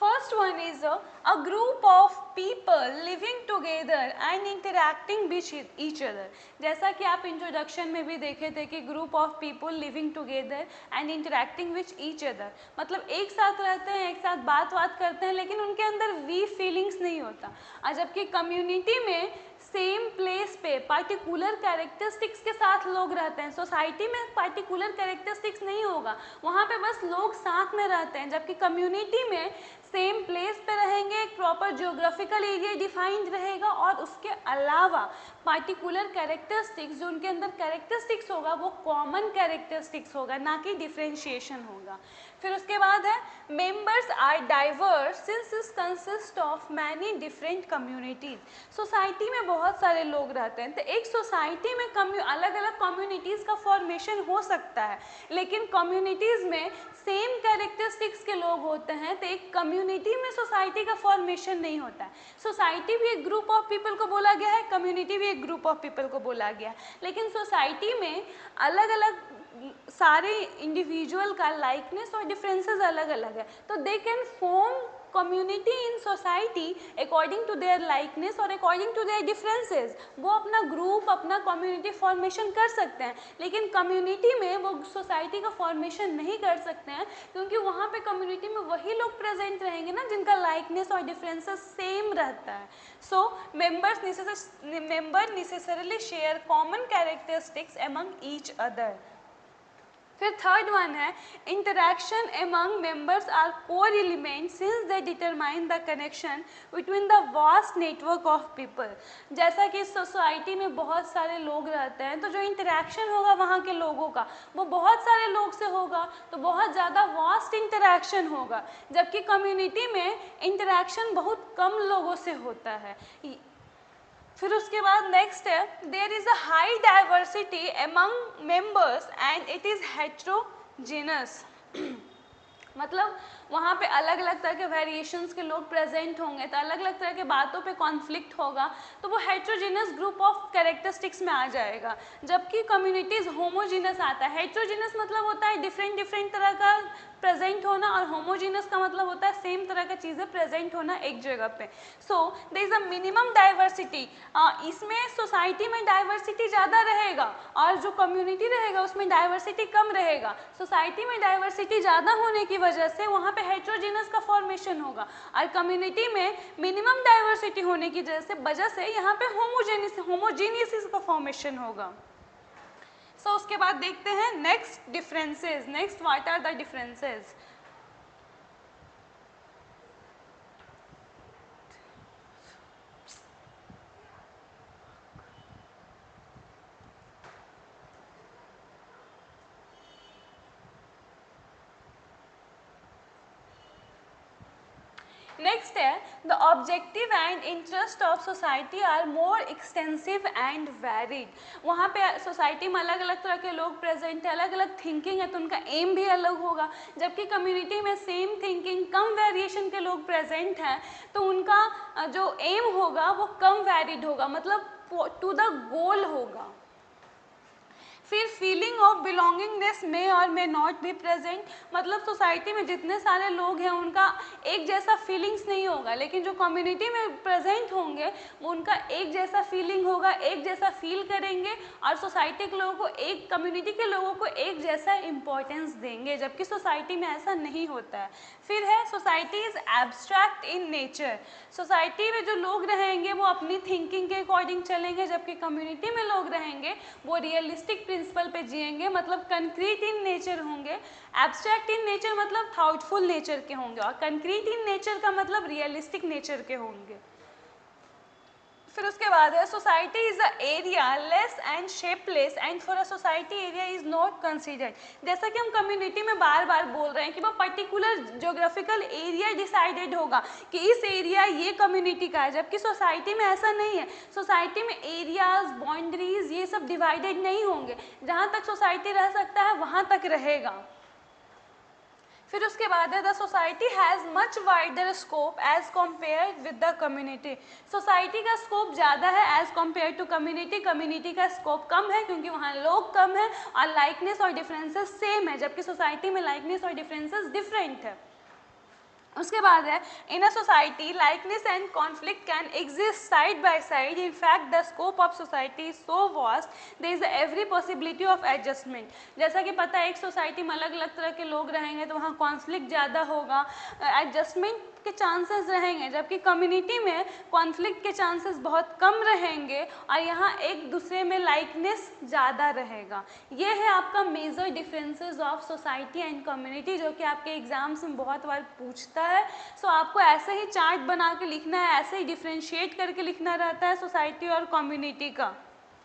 first one is a group of people living together and interacting with each other। जैसा कि आप इंट्रोडक्शन में भी देखे थे कि group of people living together and interacting with each other, मतलब एक साथ रहते हैं, एक साथ बात करते हैं, लेकिन उनके अंदर वी फीलिंग्स नहीं होता। और जबकि कम्युनिटी में सेम प्लेस पे पार्टिकुलर कैरेक्टरिस्टिक्स के साथ लोग रहते हैं। सोसाइटी में पार्टिकुलर कैरेक्टरिस्टिक्स नहीं होगा, वहाँ पे बस लोग साथ में रहते हैं, जबकि कम्युनिटी में सेम प्लेस पे रहेंगे, एक प्रॉपर जियोग्राफिकल एरिया डिफाइंड रहेगा और उसके अलावा पार्टिकुलर कैरेक्टरिस्टिक्स, जो उनके अंदर कैरेक्टरिस्टिक्स होगा वो कॉमन कैरेक्टरिस्टिक्स होगा, ना कि डिफरेंशिएशन होगा। फिर उसके बाद है members are diverse since it consist of many different communities. Society में बहुत सारे लोग रहते हैं, तो एक सोसाइटी में अलग अलग कम्युनिटीज़ का फॉर्मेशन हो सकता है, लेकिन कम्युनिटीज़ में सेम कैरेक्टरिस्टिक्स के लोग होते हैं, तो एक कम्युनिटी में सोसाइटी का फॉर्मेशन नहीं होता है। सोसाइटी भी एक ग्रुप ऑफ पीपल को बोला गया है, कम्युनिटी भी एक ग्रुप ऑफ पीपल को बोला गया है, लेकिन सोसाइटी में अलग अलग सारे इंडिविजुअल का लाइकनेस और डिफरेंसेस अलग अलग है, तो they can form community in society according to their likeness और अकॉर्डिंग टू देयर डिफरेंसेस। वो अपना ग्रुप, अपना कम्युनिटी फॉर्मेशन कर सकते हैं, लेकिन कम्युनिटी में वो सोसाइटी का फॉर्मेशन नहीं कर सकते हैं, क्योंकि वहाँ पे कम्युनिटी में वही लोग प्रेजेंट रहेंगे ना जिनका लाइकनेस और डिफरेंसेस सेम रहता है। So member necessarily share common characteristics among each other. फिर थर्ड वन है interaction among members are core element since they determine the connection between the vast network of people. जैसा कि सोसाइटी में बहुत सारे लोग रहते हैं, तो जो इंटरेक्शन होगा वहाँ के लोगों का वो बहुत सारे लोग से होगा, तो बहुत ज़्यादा वास्ट इंटरेक्शन होगा, जबकि कम्युनिटी में इंटरेक्शन बहुत कम लोगों से होता है। फिर उसके बाद नेक्स्ट है there is a high diversity among members and it is heterogeneous. मतलब वहाँ पे अलग अलग तरह के वेरिएशंस के लोग प्रेजेंट होंगे, तो अलग अलग तरह के बातों पे कॉन्फ्लिक्ट होगा, तो वो हेट्रोजीनस ग्रुप ऑफ कैरेक्टरिस्टिक्स में आ जाएगा। जबकि कम्युनिटीज होमोजीनस आता है। हेट्रोजीनस मतलब होता है डिफरेंट डिफरेंट तरह का प्रेजेंट होना, और होमोजीनस का मतलब होता है सेम तरह का चीज़ें प्रेजेंट होना एक जगह पे। So there is a minimum diversity. इसमें सोसाइटी में डाइवर्सिटी ज़्यादा रहेगा और जो कम्युनिटी रहेगा उसमें डाइवर्सिटी कम रहेगा। सोसाइटी में डाइवर्सिटी ज़्यादा होने की वजह से वहाँ पे हेट्रोजीनस का फॉर्मेशन होगा, और कम्युनिटी में मिनिमम डाइवर्सिटी होने की वजह से यहाँ पे होमोजीनियस का फॉर्मेशन होगा। सो उसके बाद देखते हैं next differences. Next what are the differences? Next है the objective and interest of society are more extensive and varied. वहाँ पे सोसाइटी में अलग अलग तरह के लोग प्रेजेंट है, अलग अलग थिंकिंग है, तो उनका एम भी अलग होगा। जबकि कम्युनिटी में सेम थिंकिंग कम वेरिएशन के लोग प्रेजेंट हैं, तो उनका जो एम होगा वो कम वैरिड होगा, मतलब टू द गोल होगा। फिर फीलिंग ऑफ बिलोंगिंगनेस में और मे नॉट बी प्रेजेंट, मतलब सोसाइटी में जितने सारे लोग हैं उनका एक जैसा फीलिंग्स नहीं होगा, लेकिन जो कम्युनिटी में प्रेजेंट होंगे वो उनका एक जैसा फीलिंग होगा, एक जैसा फील करेंगे, और सोसाइटी के लोगों को एक कम्युनिटी के लोगों को एक जैसा इम्पोर्टेंस देंगे, जबकि सोसाइटी में ऐसा नहीं होता है। फिर है society is abstract in nature. Society में जो लोग रहेंगे वो अपनी थिंकिंग के अकॉर्डिंग चलेंगे, जबकि कम्युनिटी में लोग रहेंगे वो रियलिस्टिक प्रिंसिपल पे जिएंगे, मतलब कंक्रीट इन नेचर होंगे। एब्स्ट्रैक्ट इन नेचर मतलब थॉटफुल नेचर के होंगे, और कंक्रीट इन नेचर का मतलब रियलिस्टिक नेचर के होंगे। फिर उसके बाद है society is a area less and shapeless and for a society area is not considered. जैसा कि हम कम्युनिटी में बार बार बोल रहे हैं कि वो पर्टिकुलर ज्योग्राफिकल एरिया डिसाइडेड होगा कि इस एरिया ये कम्युनिटी का है, जबकि सोसाइटी में ऐसा नहीं है। सोसाइटी में एरियाज बाउंड्रीज ये सब डिवाइडेड नहीं होंगे, जहाँ तक सोसाइटी रह सकता है वहाँ तक रहेगा। फिर उसके बाद है the society has much wider scope as compare with the community. Society का स्कोप ज़्यादा है as compare to community. Community का स्कोप कम है क्योंकि वहाँ लोग कम हैं और लाइकनेस और डिफरेंसेस सेम है, जबकि सोसाइटी में लाइकनेस और डिफरेंसेस डिफरेंट है। उसके बाद है in a society likeness and conflict can exist side by side. In fact the scope of society is so vast there is every possibility of adjustment. जैसा कि पता है एक सोसाइटी में अलग अलग तरह के लोग रहेंगे तो वहाँ कॉन्फ्लिक्ट ज़्यादा होगा, एडजस्टमेंट के चांसेस रहेंगे, जबकि कम्युनिटी में कॉन्फ्लिक्ट के चांसेस बहुत कम रहेंगे और यहाँ एक दूसरे में लाइकनेस ज़्यादा रहेगा। ये है आपका major differences of society and community, जो कि आपके एग्जाम्स में बहुत बार पूछता है। सो आपको ऐसे ही चार्ट बना के लिखना है, ऐसे ही डिफ्रेंशिएट करके लिखना रहता है सोसाइटी और कम्युनिटी का।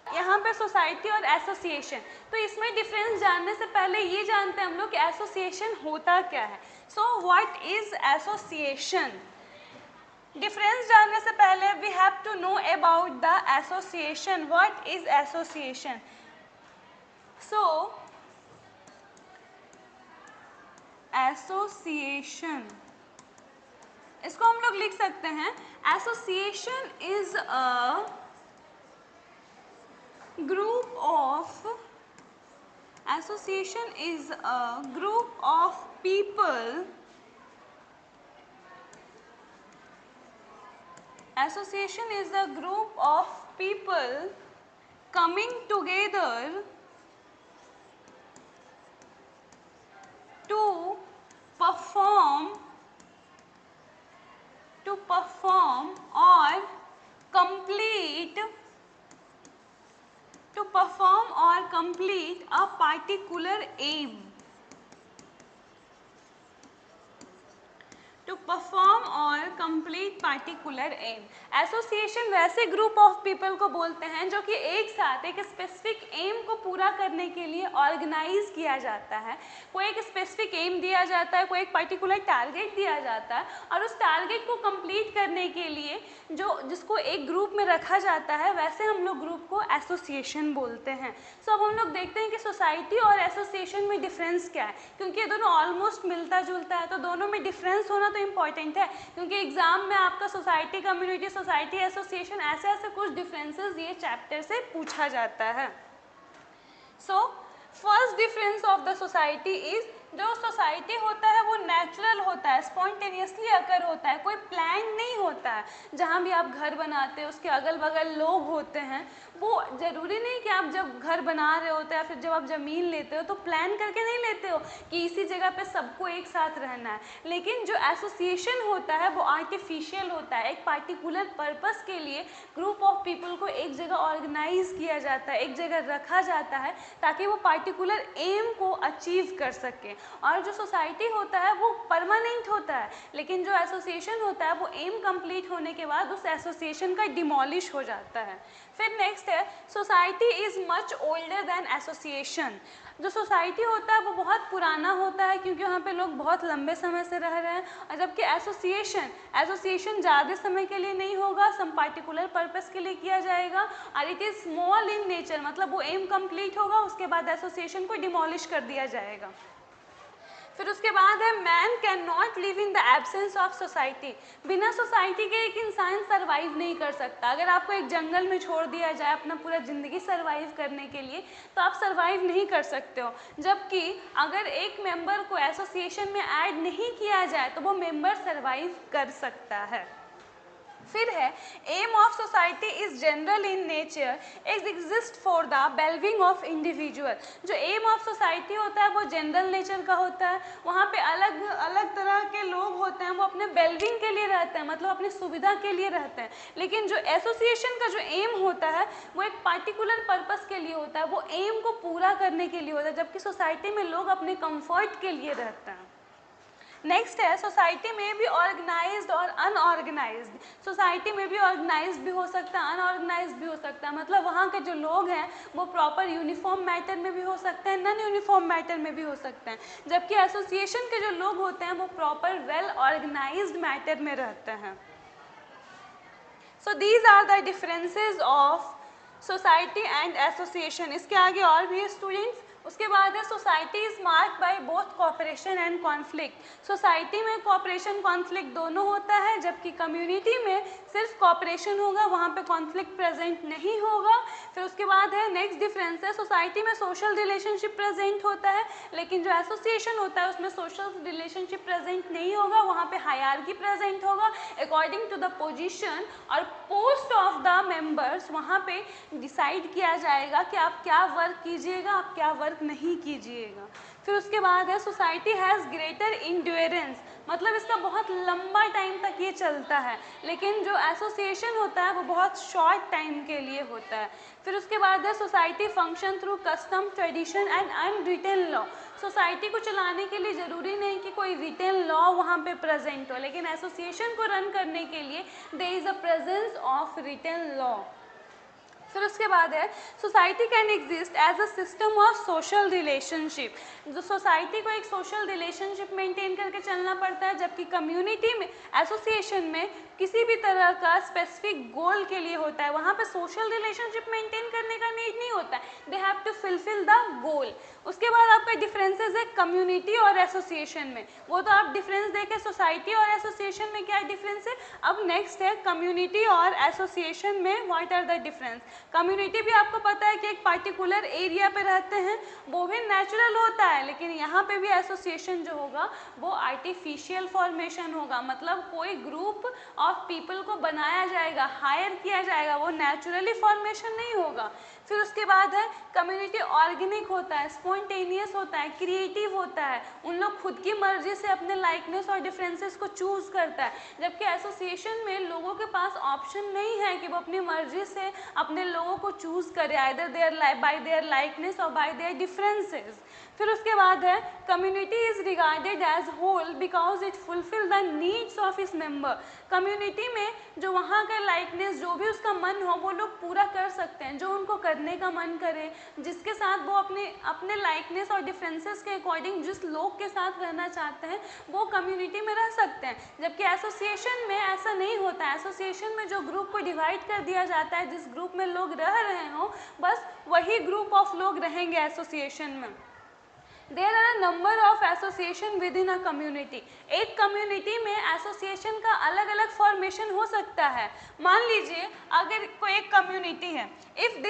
यहाँ पे सोसाइटी और एसोसिएशन, तो इसमें डिफरेंस जानने से पहले ये जानते हैं हम लोग कि एसोसिएशन होता क्या है। So what is association? Difference जानने से पहले we have to know about the association. What is association? So association, इसको हम लोग लिख सकते हैं association is a group of association is a group of people, association is a group of people coming together to perform or complete a particular aim, to perform और कंप्लीट पार्टिकुलर एम। एसोसिएशन वैसे ग्रुप ऑफ पीपल को बोलते हैं जो कि एक साथ एक स्पेसिफिक एम को पूरा करने के लिए ऑर्गेनाइज किया जाता है। कोई एक स्पेसिफिक एम दिया जाता है, कोई एक पर्टिकुलर टारगेट दिया जाता है और उस टारगेट को कंप्लीट करने के लिए जिसको एक ग्रुप में रखा जाता है, वैसे हम लोग ग्रुप को एसोसिएशन बोलते हैं। सो अब हम लोग देखते हैं कि सोसाइटी और एसोसिएशन में डिफरेंस क्या है, क्योंकि ये दोनों ऑलमोस्ट मिलता जुलता है, तो दोनों में डिफरेंस होना तो इम्पॉर्टेंट है, क्योंकि एग्जाम में आपका सोसाइटी, कम्युनिटी, सोसाइटी, एसोसिएशन ऐसे ऐसे कुछ डिफरेंसेस ये चैप्टर से पूछा जाता है। So first difference of the society is, जो सोसाइटी होता है वो नेचुरल होता है, स्पॉन्टेनियसली अकर होता है, कोई प्लान नहीं होता है। जहाँ भी आप घर बनाते हो उसके अगल बगल लोग होते हैं, वो ज़रूरी नहीं कि आप जब घर बना रहे होते हैं या फिर जब आप ज़मीन लेते हो तो प्लान करके नहीं लेते हो कि इसी जगह पे सबको एक साथ रहना है। लेकिन जो एसोसिएशन होता है वो आर्टिफिशियल होता है, एक पार्टिकुलर पर्पस के लिए ग्रुप ऑफ पीपल को एक जगह ऑर्गेनाइज किया जाता है, एक जगह रखा जाता है ताकि वो पार्टिकुलर एम को अचीव कर सके। और जो सोसाइटी होता है वो परमानेंट होता है, लेकिन जो एसोसिएशन होता है वो एम कंप्लीट होने के बाद उस एसोसिएशन का डिमोलिश हो जाता है। फिर नेक्स्ट है, society is much older than association. जो सोसाइटी होता है वो बहुत पुराना होता है क्योंकि वहाँ पे लोग बहुत लंबे समय से रह रहे हैं, और जबकि एसोसिएशन ज़्यादा समय के लिए नहीं होगा, सम पार्टिकुलर पर्पस के लिए किया जाएगा, और it is small in nature, मतलब वो एम कंप्लीट होगा उसके बाद एसोसिएशन को डिमोलिश कर दिया जाएगा। फिर उसके बाद है, man can not live in the absence of society. बिना सोसाइटी के एक इंसान सर्वाइव नहीं कर सकता। अगर आपको एक जंगल में छोड़ दिया जाए अपना पूरा ज़िंदगी सर्वाइव करने के लिए तो आप सर्वाइव नहीं कर सकते हो, जबकि अगर एक मेंबर को एसोसिएशन में ऐड नहीं किया जाए तो वो मेंबर सर्वाइव कर सकता है। फिर है, aim of society is general in nature, is exist for the wellbeing of individual. जो एम ऑफ सोसाइटी होता है वो जनरल नेचर का होता है, वहाँ पे अलग अलग तरह के लोग होते हैं, वो अपने वेलबींग के लिए रहते हैं, मतलब अपनी सुविधा के लिए रहते हैं। लेकिन जो एसोसिएशन का जो एम होता है वो एक पार्टिकुलर पर्पस के लिए होता है, वो एम को पूरा करने के लिए होता है, जबकि सोसाइटी में लोग अपने कंफर्ट के लिए रहते हैं। नेक्स्ट है, सोसाइटी में भी ऑर्गेनाइज्ड और अनऑर्गेनाइज्ड। सोसाइटी में भी ऑर्गेनाइज्ड भी हो सकता है, अनऑर्गेनाइज्ड भी हो सकता है, मतलब वहाँ के जो लोग हैं वो प्रॉपर यूनिफॉर्म मैटर में भी हो सकते हैं, नॉन यूनिफॉर्म मैटर में भी हो सकते हैं, जबकि एसोसिएशन के जो लोग होते हैं वो प्रॉपर वेल ऑर्गेनाइज्ड मैटर में रहते हैं। So these are the differences of society and association. इसके आगे और भी है स्टूडेंट्स। उसके बाद है, society is marked by both cooperation and conflict. Society में कोऑपरेशन कॉन्फ्लिक्ट दोनों होता है, जबकि कम्युनिटी में सिर्फ कोऑपरेशन होगा, वहाँ पे कॉन्फ्लिक्ट प्रेजेंट नहीं होगा। फिर उसके बाद है, नेक्स्ट डिफरेंस है, सोसाइटी में सोशल रिलेशनशिप प्रेजेंट होता है, लेकिन जो एसोसिएशन होता है उसमें सोशल रिलेशनशिप प्रेजेंट नहीं होगा, वहाँ पे हायरार्की प्रेजेंट होगा अकॉर्डिंग टू द पोजीशन और पोस्ट ऑफ द मेंबर्स। वहाँ पे डिसाइड किया जाएगा कि आप क्या वर्क कीजिएगा, आप क्या वर्क नहीं कीजिएगा। फिर उसके बाद है, सोसाइटी हैज़ ग्रेटर इंड्योरेंस, मतलब इसका बहुत लंबा टाइम तक ये चलता है, लेकिन जो एसोसिएशन होता है वो बहुत शॉर्ट टाइम के लिए होता है। फिर उसके बाद है, society function through custom, tradition and unwritten law. Society को चलाने के लिए ज़रूरी नहीं कि कोई रिटन लॉ वहाँ पे प्रेजेंट हो, लेकिन एसोसिएशन को रन करने के लिए there is a presence of written law. फिर उसके बाद है, society can exist as a system of social relationship. जो सोसाइटी को एक सोशल रिलेशनशिप मेंटेन करके चलना पड़ता है, जबकि कम्युनिटी में, एसोसिएशन में किसी भी तरह का स्पेसिफिक गोल के लिए होता है, वहाँ पे सोशल रिलेशनशिप मेंटेन करने का नीड नहीं होता है, they have to fulfil the goal. उसके बाद आपका डिफरेंसेस है कम्युनिटी और एसोसिएशन में, वो तो आप डिफरेंस देखें सोसाइटी और एसोसिएशन में क्या डिफरेंस है। अब नेक्स्ट है, कम्युनिटी और एसोसिएशन में what are the difference. Community भी आपको पता है कि एक पार्टिकुलर एरिया पे रहते हैं, वो भी नेचुरल होता है, लेकिन यहाँ पे भी एसोसिएशन जो होगा वो आर्टिफिशियल फॉर्मेशन होगा, मतलब कोई ग्रुप ऑफ पीपल को बनाया जाएगा, हायर किया जाएगा, वो नेचुरली फॉर्मेशन नहीं होगा। फिर उसके बाद है कम्युनिटी ऑर्गेनिक होता है, स्पॉन्टेनियस होता है, क्रिएटिव होता है, उन लोग खुद की मर्जी से अपने लाइकनेस और डिफरेंसेस को चूज करता है, जबकि एसोसिएशन में लोगों के पास ऑप्शन नहीं है कि वो अपनी मर्जी से अपने लोगों को चूज करे, either their by their likeness और बाय देयर डिफरेंसेस। फिर उसके बाद है community is regarded as whole because it fulfil the needs of its member. Community में जो वहाँ का लाइकनेस, जो भी उसका मन हो वो लोग पूरा कर सकते हैं, जो उनको करने का मन करे, जिसके साथ वो अपने लाइकनेस और डिफरेंसेस के अकॉर्डिंग जिस लोग के साथ रहना चाहते हैं वो कम्युनिटी में रह सकते हैं, जबकि एसोसिएशन में ऐसा नहीं होता है। एसोसिएशन में जो ग्रुप को डिवाइड कर दिया जाता है, जिस ग्रुप में लोग रह रहे हों बस वही ग्रुप ऑफ लोग रहेंगे एसोसिएशन में। There are a number of association within a community. एक कम्युनिटी में एसोसिएशन का अलग अलग फॉर्मेशन हो सकता है। मान लीजिए अगर कोई एक कम्युनिटी है, if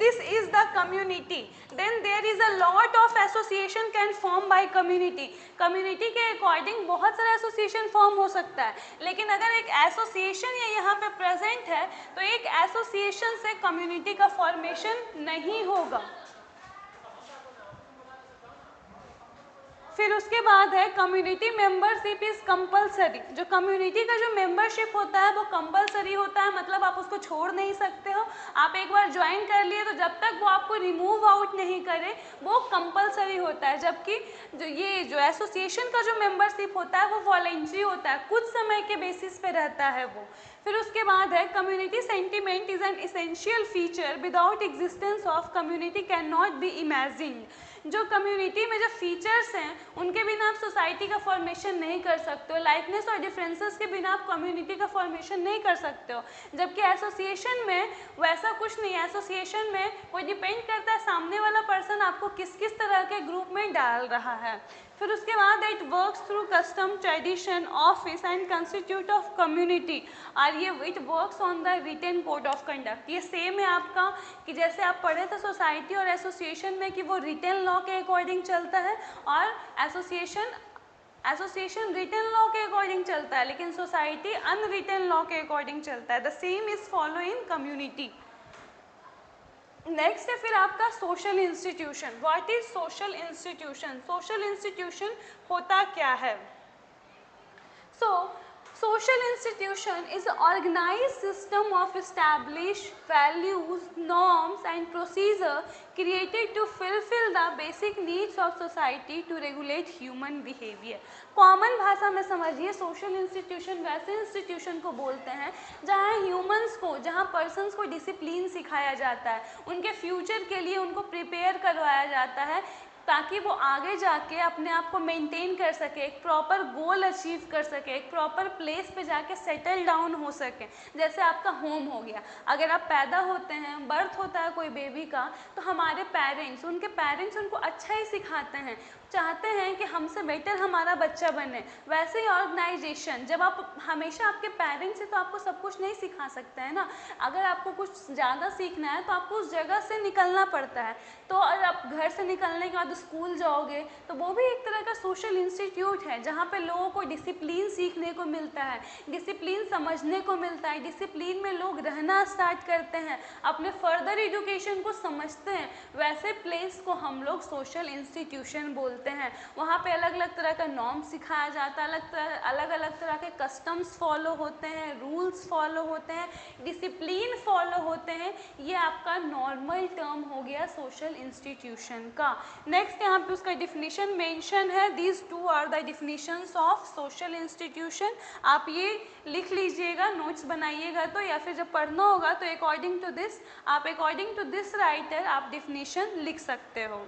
this is the community then there is a lot of association can form by community। community के अकॉर्डिंग बहुत सारा एसोसिएशन फॉर्म हो सकता है, लेकिन अगर एक एसोसिएशन ये यहाँ पे प्रेजेंट है तो एक एसोसिएशन से कम्युनिटी का फॉर्मेशन नहीं होगा। फिर उसके बाद है कम्युनिटी मेंबरशिप इज कंपलसरी। जो कम्युनिटी का जो मेंबरशिप होता है वो कंपलसरी होता है, मतलब आप उसको छोड़ नहीं सकते हो। आप एक बार ज्वाइन कर लिए तो जब तक वो आपको रिमूव आउट नहीं करे वो कंपलसरी होता है, जबकि जो एसोसिएशन का जो मेंबरशिप होता है वो वॉलेंट्री होता है, कुछ समय के बेसिस पे रहता है वो। फिर उसके बाद है community sentiment is an essential feature without existence of community can not be imagined. जो कम्युनिटी में जो फीचर्स हैं उनके बिना आप सोसाइटी का फॉर्मेशन नहीं कर सकते हो, लाइकनेस और डिफरेंसेस के बिना आप कम्युनिटी का फॉर्मेशन नहीं कर सकते हो, जबकि एसोसिएशन में वैसा कुछ नहीं है। एसोसिएशन में वो डिपेंड करता है सामने वाला पर्सन आपको किस किस तरह के ग्रुप में डाल रहा है। फिर उसके बाद it works through custom, tradition, office and constitute of community और ये it works on the written code of conduct. ये सेम है आपका कि जैसे आप पढ़े थे सोसाइटी और एसोसिएशन में कि वो रिटन लॉ के अकॉर्डिंग चलता है और एसोसिएशन रिटन लॉ के अकॉर्डिंग चलता है, लेकिन सोसाइटी अनरिटन लॉ के अकॉर्डिंग चलता है। The same is follow in community. Next है फिर आपका social institution. What is social institution? Social institution होता क्या है? Social institution is an organized system of established values, norms and procedure created to fulfill the basic needs of society to regulate human behavior। Common भाषा में समझिए, सोशल इंस्टीट्यूशन वैसे इंस्टीट्यूशन को बोलते हैं जहाँ ह्यूमंस को, जहाँ पर्सन्स को डिसिप्लिन सिखाया जाता है, उनके फ्यूचर के लिए उनको प्रिपेयर करवाया जाता है ताकि वो आगे जाके अपने आप को मेंटेन कर सके, एक प्रॉपर गोल अचीव कर सके, एक प्रॉपर प्लेस पे जाके सेटल डाउन हो सके। जैसे आपका होम हो गया, अगर आप पैदा होते हैं, बर्थ होता है कोई बेबी का, तो हमारे पेरेंट्स उनको अच्छा ही सिखाते हैं, चाहते हैं कि हमसे बेटर हमारा बच्चा बने। वैसे ही ऑर्गेनाइजेशन, जब आप हमेशा आपके पेरेंट्स से तो आपको सब कुछ नहीं सिखा सकते हैं ना, अगर आपको कुछ ज़्यादा सीखना है तो आपको उस जगह से निकलना पड़ता है। तो अगर आप घर से निकलने के बाद स्कूल जाओगे तो वो भी एक तरह का सोशल इंस्टीट्यूट है जहाँ पे लोगों को डिसिप्लिन सीखने को मिलता है, डिसिप्लिन समझने को मिलता है, डिसिप्लिन में लोग रहना स्टार्ट करते हैं, अपने फर्दर एजुकेशन को समझते हैं। वैसे प्लेस को हम लोग सोशल इंस्टीट्यूशन बोलते हैं। वहाँ पे अलग अलग तरह का नॉर्म सिखाया जाता है, अलग अलग तरह के कस्टम्स फॉलो होते हैं, रूल्स फॉलो होते हैं, डिसिप्लिन फॉलो होते हैं। ये आपका नॉर्मल टर्म हो गया सोशल इंस्टीट्यूशन का। नेक्स्ट यहाँ पे उसका डिफिनीशन मेंशन है, these two are the definitions of social institution. आप ये लिख लीजिएगा, नोट्स बनाइएगा तो, या फिर जब पढ़ना होगा तो अकॉर्डिंग टू दिस राइटर आप डिफिनीशन लिख सकते हो।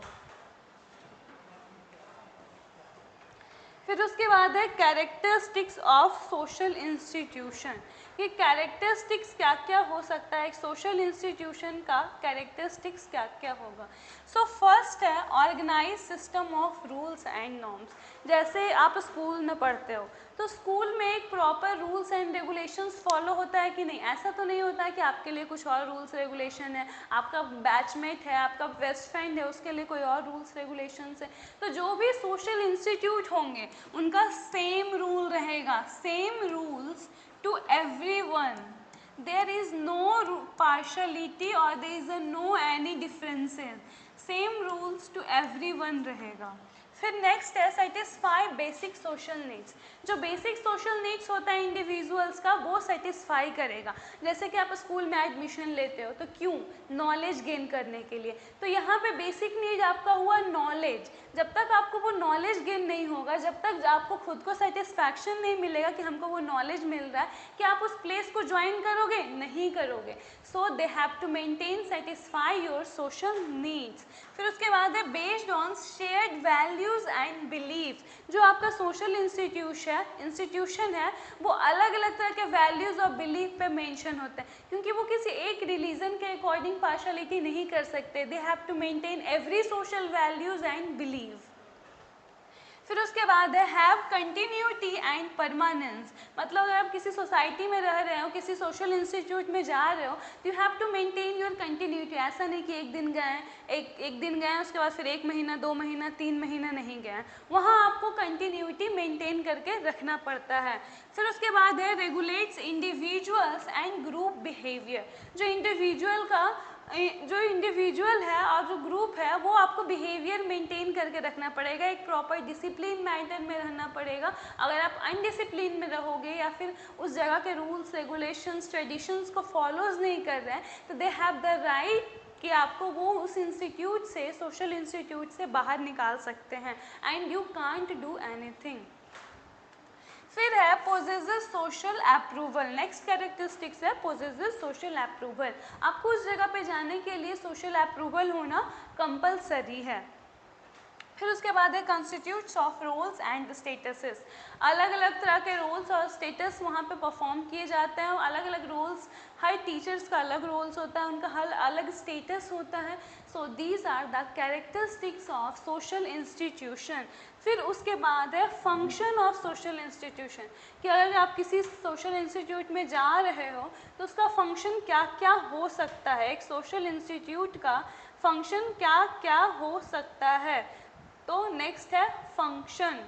फिर उसके बाद है कैरेक्टरिस्टिक्स ऑफ सोशल इंस्टीट्यूशन। ये कैरेक्टरिस्टिक्स क्या क्या हो सकता है, एक सोशल इंस्टीट्यूशन का कैरेक्टरिस्टिक्स क्या क्या होगा। सो फर्स्ट है organise system of rules and norms. जैसे आप स्कूल में पढ़ते हो तो स्कूल में एक proper rules and regulations follow होता है कि नहीं? ऐसा तो नहीं होता है कि आपके लिए कुछ और रूल्स रेगुलेशन है, आपका बैचमेट है, आपका बेस्ट फ्रेंड है, उसके लिए कोई और रूल्स रेगुलेशंस है। तो जो भी सोशल इंस्टीट्यूट होंगे उनका सेम रूल रहेगा, same rules to everyone, there is no partiality or there is a no any differences, same rules to everyone रहेगा। फिर नेक्स्ट है सेटिस्फाई बेसिक सोशल नीड्स। जो बेसिक सोशल नीड्स होता है इंडिविजुअल्स का वो सेटिस्फाई करेगा। जैसे कि आप स्कूल में एडमिशन लेते हो तो क्यों, नॉलेज गेन करने के लिए। तो यहाँ पे बेसिक नीड आपका हुआ नॉलेज। जब तक आपको वो नॉलेज गेन नहीं होगा, जब तक आपको खुद को सेटिस्फैक्शन नहीं मिलेगा कि हमको वो नॉलेज मिल रहा है, कि आप उस प्लेस को ज्वाइन करोगे, नहीं करोगे। So they have to maintain satisfy your social needs. फिर उसके बाद है based on shared values and beliefs. जो आपका सोशल इंस्टीट्यूशन है वो अलग अलग तरह के वैल्यूज़ और बिलीव पे मेंशन होते हैं, क्योंकि वो किसी एक रिलीजन के अकॉर्डिंग पार्शलिटी नहीं कर सकते। They have to maintain every social values and believe. फिर उसके बाद है हैव कंटिन्यूटी एंड परमानेंस। मतलब अगर आप किसी सोसाइटी में रह रहे हो, किसी सोशल इंस्टीट्यूट में जा रहे हो, तो you have to maintain your continuity. ऐसा नहीं कि एक दिन गए, एक दिन गए उसके बाद फिर 1 महीना 2 महीना 3 महीना नहीं गए, वहाँ आपको कंटिन्यूटी मेंटेन करके रखना पड़ता है। फिर उसके बाद है regulates individuals and group behaviour. जो इंडिविजुअल है और जो ग्रुप है वो आपको बिहेवियर मेंटेन करके रखना पड़ेगा, एक प्रॉपर डिसिप्लिन मैटर में रहना पड़ेगा। अगर आप अनडिसिप्लिन में रहोगे या फिर उस जगह के रूल्स रेगुलेशंस ट्रेडिशंस को फॉलोज नहीं कर रहे हैं, तो दे हैव द राइट कि आपको वो उस इंस्टीट्यूट से, सोशल इंस्टीट्यूट से बाहर निकाल सकते हैं, and you can't do anything. फिर है possesses social approval. Next characteristics है पोजेसेस सोशल अप्रूवल। आपको उस जगह पे जाने के लिए सोशल अप्रूवल होना कंपलसरी है। फिर उसके बाद है constitutes of roles and statuses. अलग अलग तरह के रोल्स और स्टेटस वहाँ पे परफॉर्म किए जाते हैं, और अलग अलग रोल्स, हर टीचर्स का अलग रोल्स होता है, उनका हर अलग स्टेटस होता है। So these are the characteristics of social institution. फिर उसके बाद है फंक्शन ऑफ सोशल इंस्टीट्यूशन, कि अगर आप किसी सोशल इंस्टीट्यूट में जा रहे हो तो उसका फंक्शन क्या क्या हो सकता है, एक सोशल इंस्टीट्यूट का फंक्शन क्या क्या हो सकता है। तो नेक्स्ट है function.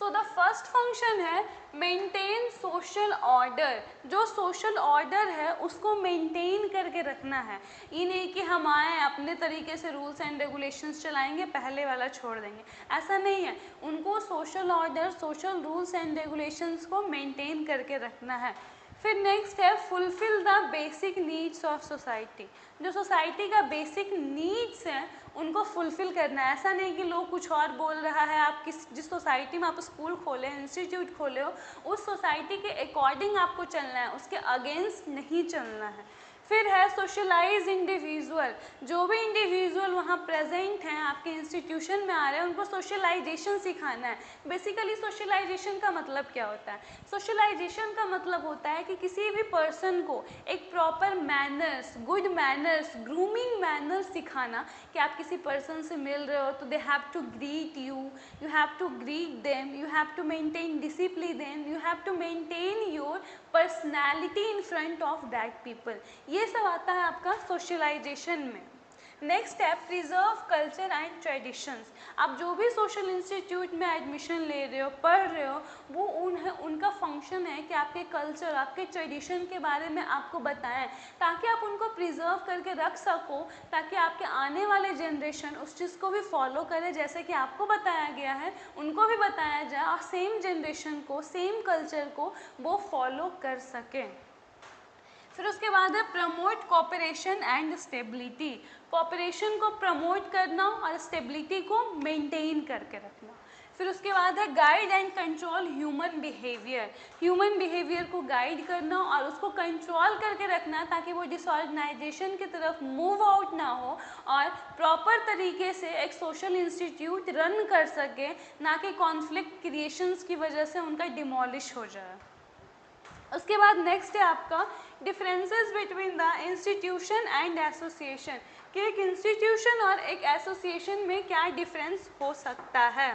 So the first function है मेंटेन सोशल ऑर्डर। जो सोशल ऑर्डर है उसको मेंटेन करके रखना है। ये नहीं कि हम आए अपने तरीके से रूल्स एंड रेगुलेशंस चलाएंगे, पहले वाला छोड़ देंगे, ऐसा नहीं है। उनको social order, social rules and regulations को मेंटेन करके रखना है। फिर नेक्स्ट है fulfil the basic needs of society. जो सोसाइटी का बेसिक नीड्स हैं उनको फुलफिल करना है। ऐसा नहीं कि लोग कुछ और बोल रहा है, आप जिस सोसाइटी में आप स्कूल खोले, इंस्टीट्यूट खोले हो, उस सोसाइटी के अकॉर्डिंग आपको चलना है, उसके अगेंस्ट नहीं चलना है। फिर है सोशलाइज इंडिविजुअल। जो भी इंडिविजुअल वहाँ प्रेजेंट हैं, आपके इंस्टीट्यूशन में आ रहे हैं, उनको सोशलाइजेशन सिखाना है। बेसिकली सोशलाइजेशन का मतलब क्या होता है? सोशलाइजेशन का मतलब होता है कि किसी भी पर्सन को एक proper manners, good manners, grooming manners सिखाना, कि आप किसी पर्सन से मिल रहे हो तो they have to greet you, you have to greet them, you have to maintain discipline, you have to maintain your personality in front of that people. ये सब आता है आपका सोशलाइजेशन में। नेक्स्ट है प्रिजर्व कल्चर एंड ट्रेडिशंस। आप जो भी सोशल इंस्टीट्यूट में एडमिशन ले रहे हो, पढ़ रहे हो, वो उनका फंक्शन है कि आपके कल्चर, आपके ट्रेडिशन के बारे में आपको बताएं, ताकि आप उनको प्रिजर्व करके रख सको, ताकि आपके आने वाले जनरेशन उस चीज़ को भी फॉलो करे, जैसे कि आपको बताया गया है उनको भी बताया जाए, और सेम जनरेशन को, सेम कल्चर को वो फॉलो कर सकें। फिर उसके बाद है promote cooperation and stability. Cooperation को प्रमोट करना और स्टेबिलिटी को मेंटेन करके रखना। फिर उसके बाद है guide and control human behaviour. Human behaviour को गाइड करना और उसको कंट्रोल करके रखना, ताकि वो डिसऑर्गेनाइजेशन की तरफ मूव आउट ना हो, और प्रॉपर तरीके से एक सोशल इंस्टीट्यूट रन कर सके, ना कि कॉन्फ्लिक्ट क्रिएशंस की वजह से उनका डिमोलिश हो जाए। उसके बाद नेक्स्ट है आपका differences between the institution and association, कि एक इंस्टीट्यूशन और एक एसोसिएशन में क्या डिफरेंस हो सकता है।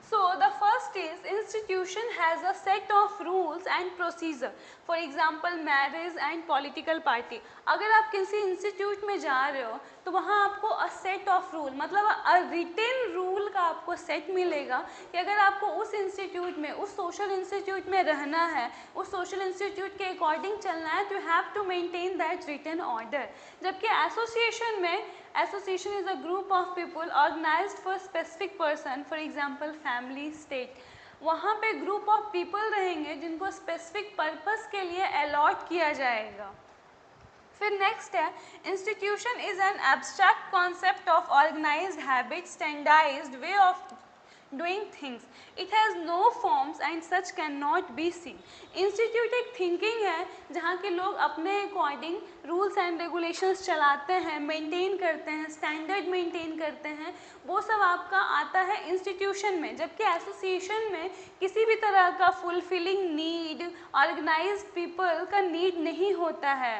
So the first is institution has a set of rules and procedure. For example, marriage and political party. अगर आप किसी इंस्टीट्यूट में जा रहे हो तो वहाँ आपको अ सेट ऑफ रूल मतलब अ रिटेन रूल का आपको सेट मिलेगा कि अगर आपको उस इंस्टीट्यूट में उस सोशल इंस्टीट्यूट में रहना है, उस सोशल इंस्टीट्यूट के अकॉर्डिंग चलना है, तो you have to maintain that written order. जबकि एसोसिएशन में association is a group of people organized for specific person, for example family, state. वहाँ पे group of people रहेंगे जिनको specific purpose के लिए allot किया जाएगा. फिर नेक्स्ट है institution is an abstract concept of organised habit, standardised way of doing things. It has no forms and such cannot be seen. Institute एक थिंकिंग है जहाँ के लोग अपने अकॉर्डिंग रूल्स एंड रेगुलेशंस चलाते हैं, मेंटेन करते हैं, स्टैंडर्ड मेंटेन करते हैं. वो सब आपका आता है इंस्टीट्यूशन में. जबकि एसोसिएशन में किसी भी तरह का फुलफिलिंग नीड ऑर्गेनाइज्ड पीपल का नीड नहीं होता है.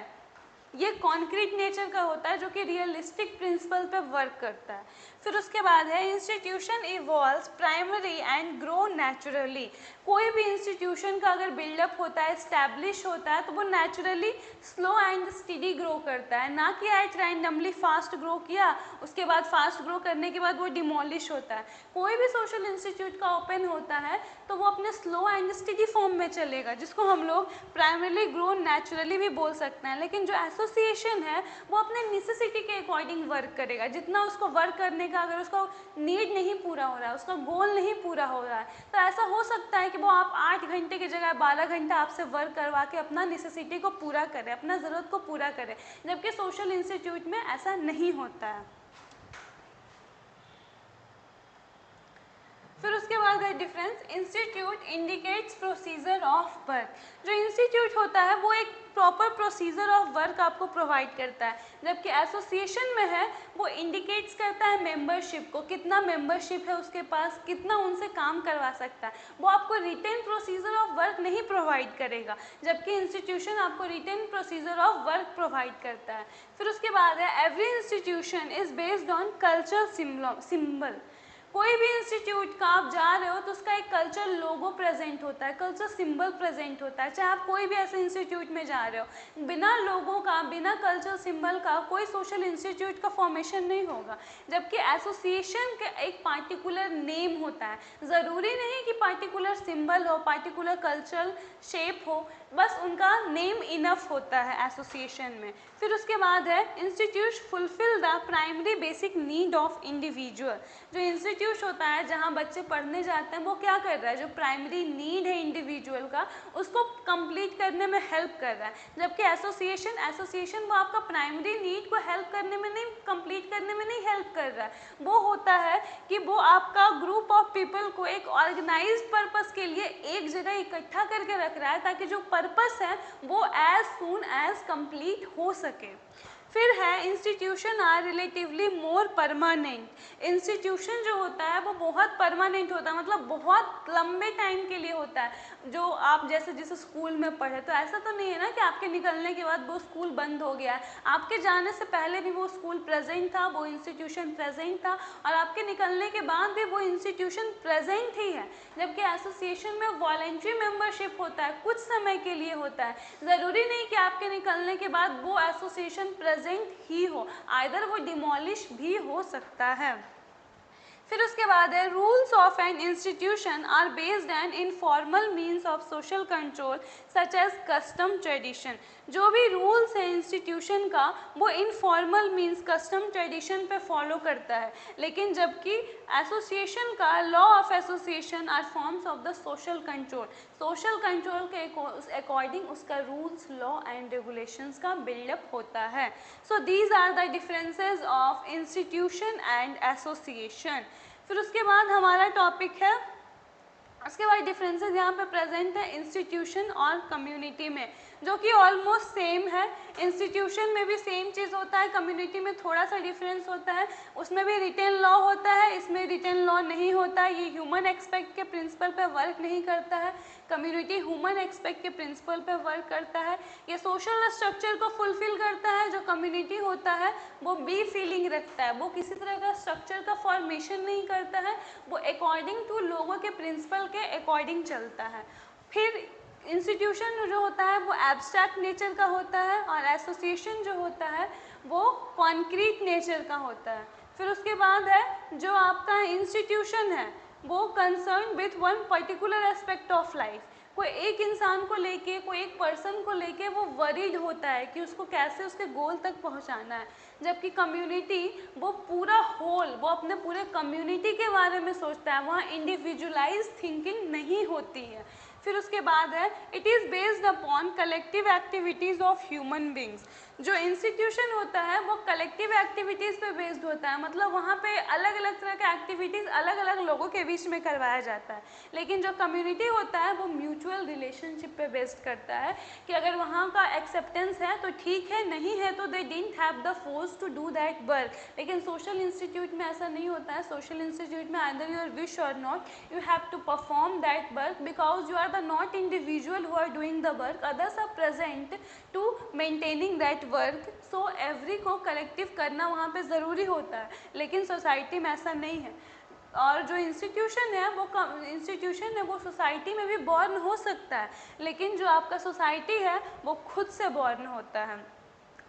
ये कॉन्क्रीट नेचर का होता है जो कि रियलिस्टिक प्रिंसिपल पे वर्क करता है. फिर उसके बाद है institution evolves primary and grow naturally. कोई भी इंस्टीट्यूशन का अगर बिल्डअप होता है, इस्टेब्लिश होता है, तो वो naturally slow and study grow करता है, ना कि एट रैंडमली फास्ट ग्रो किया उसके बाद फास्ट ग्रो करने के बाद वो डिमोलिश होता है. कोई भी सोशल इंस्टीट्यूट का ओपन होता है तो वो अपने स्लो एंड स्टडी फॉर्म में चलेगा, जिसको हम लोग प्राइमरली ग्रो नेचुरली भी बोल सकते हैं. लेकिन जो एसोसिएशन है वो अपने नेसेसिटी के अकॉर्डिंग वर्क करेगा. जितना उसको वर्क करने का अगर उसका नीड नहीं पूरा हो रहा है, उसका गोल नहीं पूरा हो रहा है, तो ऐसा हो सकता है कि वो आप 8 घंटे की जगह 12 घंटा आपसे वर्क करवा के अपना नेसेसिटी को पूरा करे, अपना ज़रूरत को पूरा करे. जबकि सोशल इंस्टीट्यूट में ऐसा नहीं होता है. फिर उसके बाद है difference. Institute indicates procedure of work. जो इंस्टीट्यूट होता है वो एक प्रॉपर प्रोसीजर ऑफ वर्क आपको प्रोवाइड करता है. जबकि एसोसिएशन में है वो इंडिकेट्स करता है मेंबरशिप को, कितना मेंबरशिप है उसके पास, कितना उनसे काम करवा सकता है. वो आपको रिटेन प्रोसीजर ऑफ वर्क नहीं प्रोवाइड करेगा, जबकि इंस्टीट्यूशन आपको written procedure of work provide करता है. फिर उसके बाद है every institution is based on culture symbol. कोई भी इंस्टीट्यूट का आप जा रहे हो तो उसका एक कल्चर लोगो प्रेजेंट होता है, कल्चर सिंबल प्रेजेंट होता है. चाहे आप कोई भी ऐसे इंस्टीट्यूट में जा रहे हो, बिना लोगों का, बिना कल्चर सिंबल का कोई सोशल इंस्टीट्यूट का फॉर्मेशन नहीं होगा. जबकि एसोसिएशन का एक पार्टिकुलर नेम होता है. ज़रूरी नहीं कि पार्टिकुलर सिंबल हो, पार्टिकुलर कल्चरल शेप हो, बस उनका नेम इनफ होता है एसोसिएशन में. फिर उसके बाद है institute fulfil the primary basic need of individual. जो इंस्टीट्यूट होता है जहाँ बच्चे पढ़ने जाते हैं वो क्या कर रहा है, जो प्राइमरी नीड है इंडिविजुअल का उसको कंप्लीट करने में हेल्प कर रहा है. जबकि एसोसिएशन वो आपका प्राइमरी नीड को हेल्प करने में नहीं, कंप्लीट करने में नहीं हेल्प कर रहा है. वो होता है कि वो आपका ग्रुप ऑफ पीपल को एक ऑर्गेनाइज्ड पर्पस के लिए एक जगह इकट्ठा करके रख रहा है ताकि जो पर्पस है वो एज सून एज कंप्लीट हो सके. फिर है institution are relatively more permanent. Institution जो होता है वो बहुत परमानेंट होता है, मतलब बहुत लंबे टाइम के लिए होता है. जो आप जैसे स्कूल में पढ़े तो ऐसा तो नहीं है ना कि आपके निकलने के बाद वो स्कूल बंद हो गया है. आपके जाने से पहले भी वो स्कूल प्रेजेंट था, वो इंस्टीट्यूशन प्रेजेंट था, और आपके निकलने के बाद भी वो इंस्टीट्यूशन प्रेजेंट ही है. जबकि एसोसिएशन में वॉलंटरी मेंबरशिप होता है, कुछ समय के लिए होता है. ज़रूरी नहीं कि आपके निकलने के बाद वो एसोसिएशन प्रेजेंट ही हो, आइदर वो डिमोलिश भी हो सकता है. फिर उसके बाद है rules of an institution are based on informal means of social control such as custom tradition. जो भी रूल्स है इंस्टीट्यूशन का वो इनफॉर्मल मीन्स कस्टम ट्रेडिशन पे फॉलो करता है. लेकिन जबकि एसोसिएशन का law of association are forms of the social control. Social control के अकॉर्डिंग उसका रूल्स, लॉ एंड रेगुलेशंस का बिल्डअप होता है. So these are the differences of institution and association. फिर उसके बाद हमारा टॉपिक है, उसके बाद डिफरेंसेस यहाँ पे प्रेजेंट है इंस्टीट्यूशन और कम्युनिटी में, जो कि ऑलमोस्ट सेम है. इंस्टीट्यूशन में भी सेम चीज़ होता है, कम्युनिटी में थोड़ा सा डिफरेंस होता है. उसमें भी रिटेन लॉ होता है, इसमें रिटेन लॉ नहीं होता है. ये ह्यूमन एक्सपेक्ट के प्रिंसिपल पे वर्क नहीं करता है. कम्युनिटी ह्यूमन एक्सपेक्ट के प्रिंसिपल पे वर्क करता है, ये सोशल स्ट्रक्चर को फुलफिल करता है। जो कम्युनिटी होता है वो बी फीलिंग रखता है, वो किसी तरह का स्ट्रक्चर का फॉर्मेशन नहीं करता है, वो अकॉर्डिंग टू लोगों के प्रिंसिपल के अकॉर्डिंग चलता है। फिर इंस्टीट्यूशन जो होता है वो एब्स्ट्रैक्ट नेचर का होता है और एसोसिएशन जो होता है वो कॉन्क्रीट नेचर का होता है। फिर उसके बाद है जो आपका इंस्टीट्यूशन है वो concern with one particular aspect of life. कोई एक इंसान को लेके, कोई एक पर्सन को लेके वो वरीड होता है कि उसको कैसे उसके गोल तक पहुंचाना है, जबकि कम्युनिटी वो पूरा होल, वो अपने पूरे कम्युनिटी के बारे में सोचता है, वहाँ इंडिविजुअलाइज थिंकिंग नहीं होती है। फिर उसके बाद है it is based upon collective activities of human beings. जो इंस्टीट्यूशन होता है वो कलेक्टिव एक्टिविटीज़ पे बेस्ड होता है, मतलब वहाँ पे अलग अलग तरह के एक्टिविटीज़ अलग अलग लोगों के बीच में करवाया जाता है। लेकिन जो कम्युनिटी होता है वो म्यूचुअल रिलेशनशिप पे बेस्ड करता है कि अगर वहाँ का एक्सेप्टेंस है तो ठीक है, नहीं है तो they didn't have the force to do that work. लेकिन सोशल इंस्टीट्यूट में ऐसा नहीं होता है। सोशल इंस्टीट्यूट में आइदर योर विश और not you have to perform that work because you are the not individual who are doing the work, others are present to maintaining that work, so every को कलेक्टिव करना वहाँ पे ज़रूरी होता है। लेकिन सोसाइटी में ऐसा नहीं है। और जो इंस्टीट्यूशन है वो सोसाइटी में भी बॉर्न हो सकता है, लेकिन जो आपका सोसाइटी है वो खुद से बॉर्न होता है।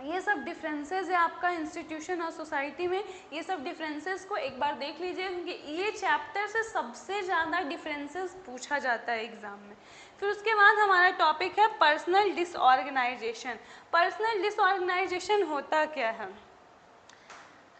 ये सब डिफरेंसेस है आपका इंस्टीट्यूशन और सोसाइटी में। ये सब डिफरेंसेस को एक बार देख लीजिए, क्योंकि ये चैप्टर से सबसे ज़्यादा डिफरेंसेस पूछा जाता है एग्ज़ाम में। फिर उसके बाद हमारा टॉपिक है पर्सनल डिसऑर्गेनाइजेशन। पर्सनल डिसऑर्गेनाइजेशन होता क्या है?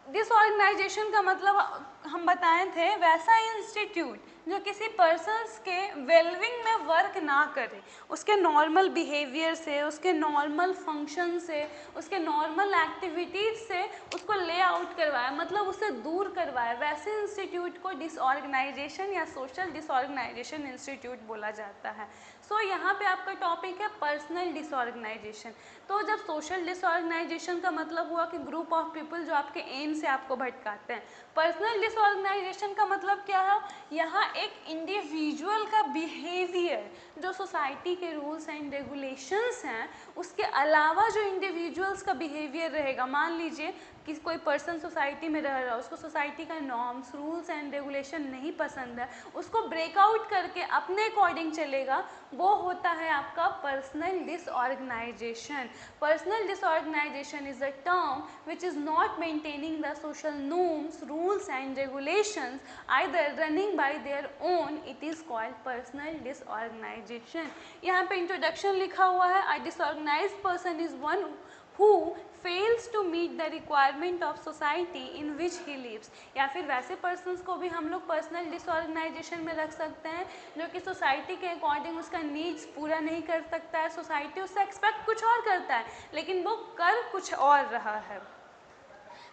डिसऑर्गेनाइजेशन का मतलब हम बताए थे वैसा इंस्टीट्यूट जो किसी पर्सन्स के वेलविंग में वर्क ना करे, उसके नॉर्मल बिहेवियर से, उसके नॉर्मल फंक्शन से, उसके नॉर्मल एक्टिविटीज़ से उसको ले आउट करवाए, मतलब उसे दूर करवाए, वैसे इंस्टीट्यूट को डिसऑर्गेनाइजेशन या सोशल डिसऑर्गेनाइजेशन इंस्टीट्यूट बोला जाता है। सो यहाँ पे आपका टॉपिक है पर्सनल डिसऑर्गेनाइजेशन। तो जब सोशल डिसऑर्गेनाइजेशन का मतलब हुआ कि ग्रुप ऑफ पीपल जो आपके एम से आपको भटकाते हैं। पर्सनल डिसऑर्गेनाइजेशन का मतलब क्या है? यहाँ एक इंडिविजुअल का बिहेवियर जो सोसाइटी के रूल्स एंड रेगुलेशंस हैं उसके अलावा जो इंडिविजुअल्स का बिहेवियर रहेगा। मान लीजिए कि कोई पर्सन सोसाइटी में रह रहा है, उसको सोसाइटी का नॉर्म्स, रूल्स एंड रेगुलेशन नहीं पसंद है, उसको ब्रेकआउट करके अपने अकॉर्डिंग चलेगा, वो होता है आपका personal disorganisation. Personal disorganisation is a term which is not maintaining the social norms, rules and regulations either running by their own, it is called personal disorganisation. यहाँ पे इंट्रोडक्शन लिखा हुआ है, a disorganised person is one who fails to meet the requirement of society in which he lives। या फिर वैसे persons को भी हम लोग पर्सनल डिसऑर्गेनाइजेशन में रख सकते हैं जो कि सोसाइटी के अकॉर्डिंग उसका नीड्स पूरा नहीं कर सकता है, सोसाइटी उससे एक्सपेक्ट कुछ और करता है लेकिन वो कर कुछ और रहा है।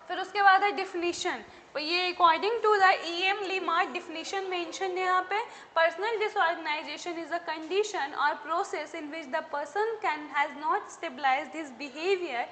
फिर उसके बाद है डिफिनीशन। तो ये according to the EM Limart definition mention है यहाँ पे, personal disorganisation is a condition और process in which the person can has not stabilised his behaviour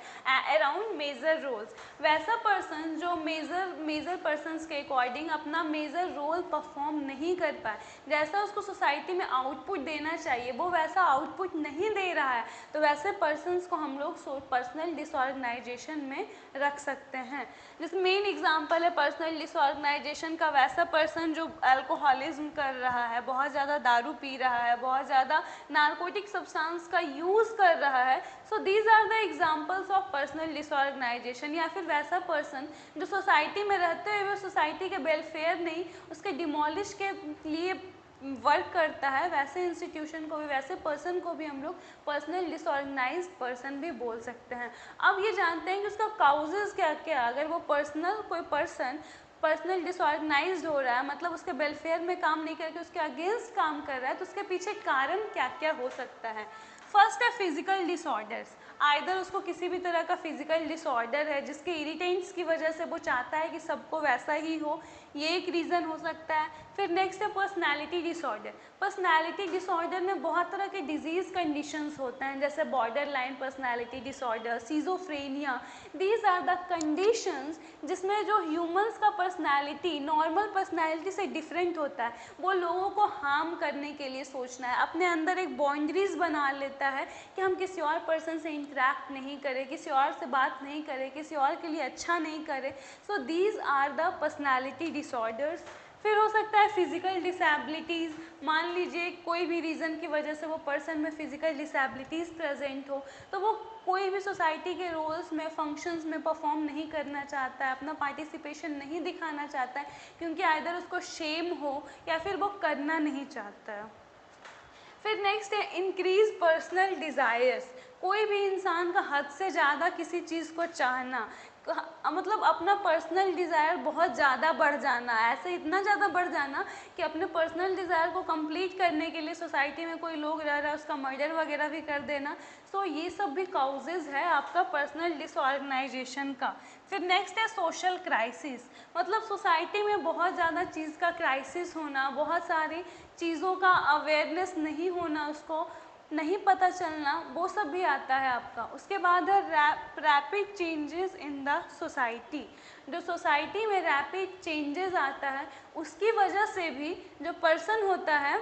around major roles. वैसा पर्सन जो मेजर पर्सनस के अकॉर्डिंग अपना मेजर रोल परफॉर्म नहीं कर पाए, जैसा उसको सोसाइटी में आउटपुट देना चाहिए वो वैसा आउटपुट नहीं दे रहा है, तो वैसे पर्सनस को हम लोग पर्सनल डिसऑर्गेनाइजेशन में रख सकते हैं। जिसमें मेन एग्जांपल है पर्सनल डिसऑर्गेनाइजेशन का वैसा पर्सन जो अल्कोहलिज्म कर रहा है, बहुत ज़्यादा दारू पी रहा है, बहुत ज़्यादा नार्कोटिक सब्सटेंस का यूज़ कर रहा है। So these are the examples of personal disorganisation. या फिर वैसा पर्सन जो सोसाइटी में रहते हुए सोसाइटी के वेलफेयर नहीं उसके डिमोलिश के लिए वर्क करता है, वैसे इंस्टीट्यूशन को भी, वैसे पर्सन को भी हम लोग पर्सनल डिसऑर्गेनाइज्ड पर्सन भी बोल सकते हैं। अब ये जानते हैं कि उसका काउजेज क्या क्या, अगर वो कोई पर्सन पर्सनल डिसऑर्गेनाइज्ड हो रहा है मतलब उसके वेलफेयर में काम नहीं करके उसके अगेंस्ट काम कर रहा है, तो उसके पीछे कारण क्या क्या हो सकता है। फर्स्ट है फिजिकल डिसऑर्डर्स। आइदर उसको किसी भी तरह का फिजिकल डिसऑर्डर है जिसके इरिटेंट्स की वजह से वो चाहता है कि सबको वैसा ही हो, ये एक रीज़न हो सकता है। फिर नेक्स्ट है पर्सनैलिटी डिसऑर्डर। पर्सनैलिटी डिसऑर्डर में बहुत तरह के डिजीज़ कंडीशंस होते हैं, जैसे borderline personality disorder, schizophrenia. These are the conditions जिसमें जो ह्यूमंस का पर्सनैलिटी नॉर्मल पर्सनैलिटी से डिफरेंट होता है, वो लोगों को हार्म करने के लिए सोचना है, अपने अंदर एक बाउंड्रीज बना लेता है कि हम किसी और पर्सन से इंटरेक्ट नहीं करें, किसी और से बात नहीं करें, किसी और के लिए अच्छा नहीं करें। So these are the personality disorders. फिर हो सकता है फिजिकल डिसेबिलिटीज़। मान लीजिए कोई भी रीज़न की वजह से वो पर्सन में फिजिकल डिसेबिलिटीज़ प्रेजेंट हो, तो वो कोई भी सोसाइटी के रोल्स में, फंक्शंस में परफॉर्म नहीं करना चाहता है, अपना पार्टिसिपेशन नहीं दिखाना चाहता है, क्योंकि आइदर उसको शेम हो या फिर वो करना नहीं चाहता है। फिर नेक्स्ट है इंक्रीज पर्सनल डिज़ायर्स। कोई भी इंसान का हद से ज़्यादा किसी चीज़ को चाहना, मतलब अपना पर्सनल डिज़ायर बहुत ज़्यादा बढ़ जाना, ऐसे इतना ज़्यादा बढ़ जाना कि अपने पर्सनल डिज़ायर को कंप्लीट करने के लिए सोसाइटी में कोई लोग रह रहा है उसका मर्डर वगैरह भी कर देना। सो ये सब भी काउजेज़ है आपका पर्सनल डिसऑर्गेनाइजेशन का। फिर नेक्स्ट है सोशल क्राइसिस। मतलब सोसाइटी में बहुत ज़्यादा चीज़ का क्राइसिस होना, बहुत सारी चीज़ों का अवेयरनेस नहीं होना, उसको नहीं पता चलना, वो सब भी आता है आपका। उसके बाद है rapid changes in the society. जो सोसाइटी में रैपिड चेंजेस आता है उसकी वजह से भी जो पर्सन होता है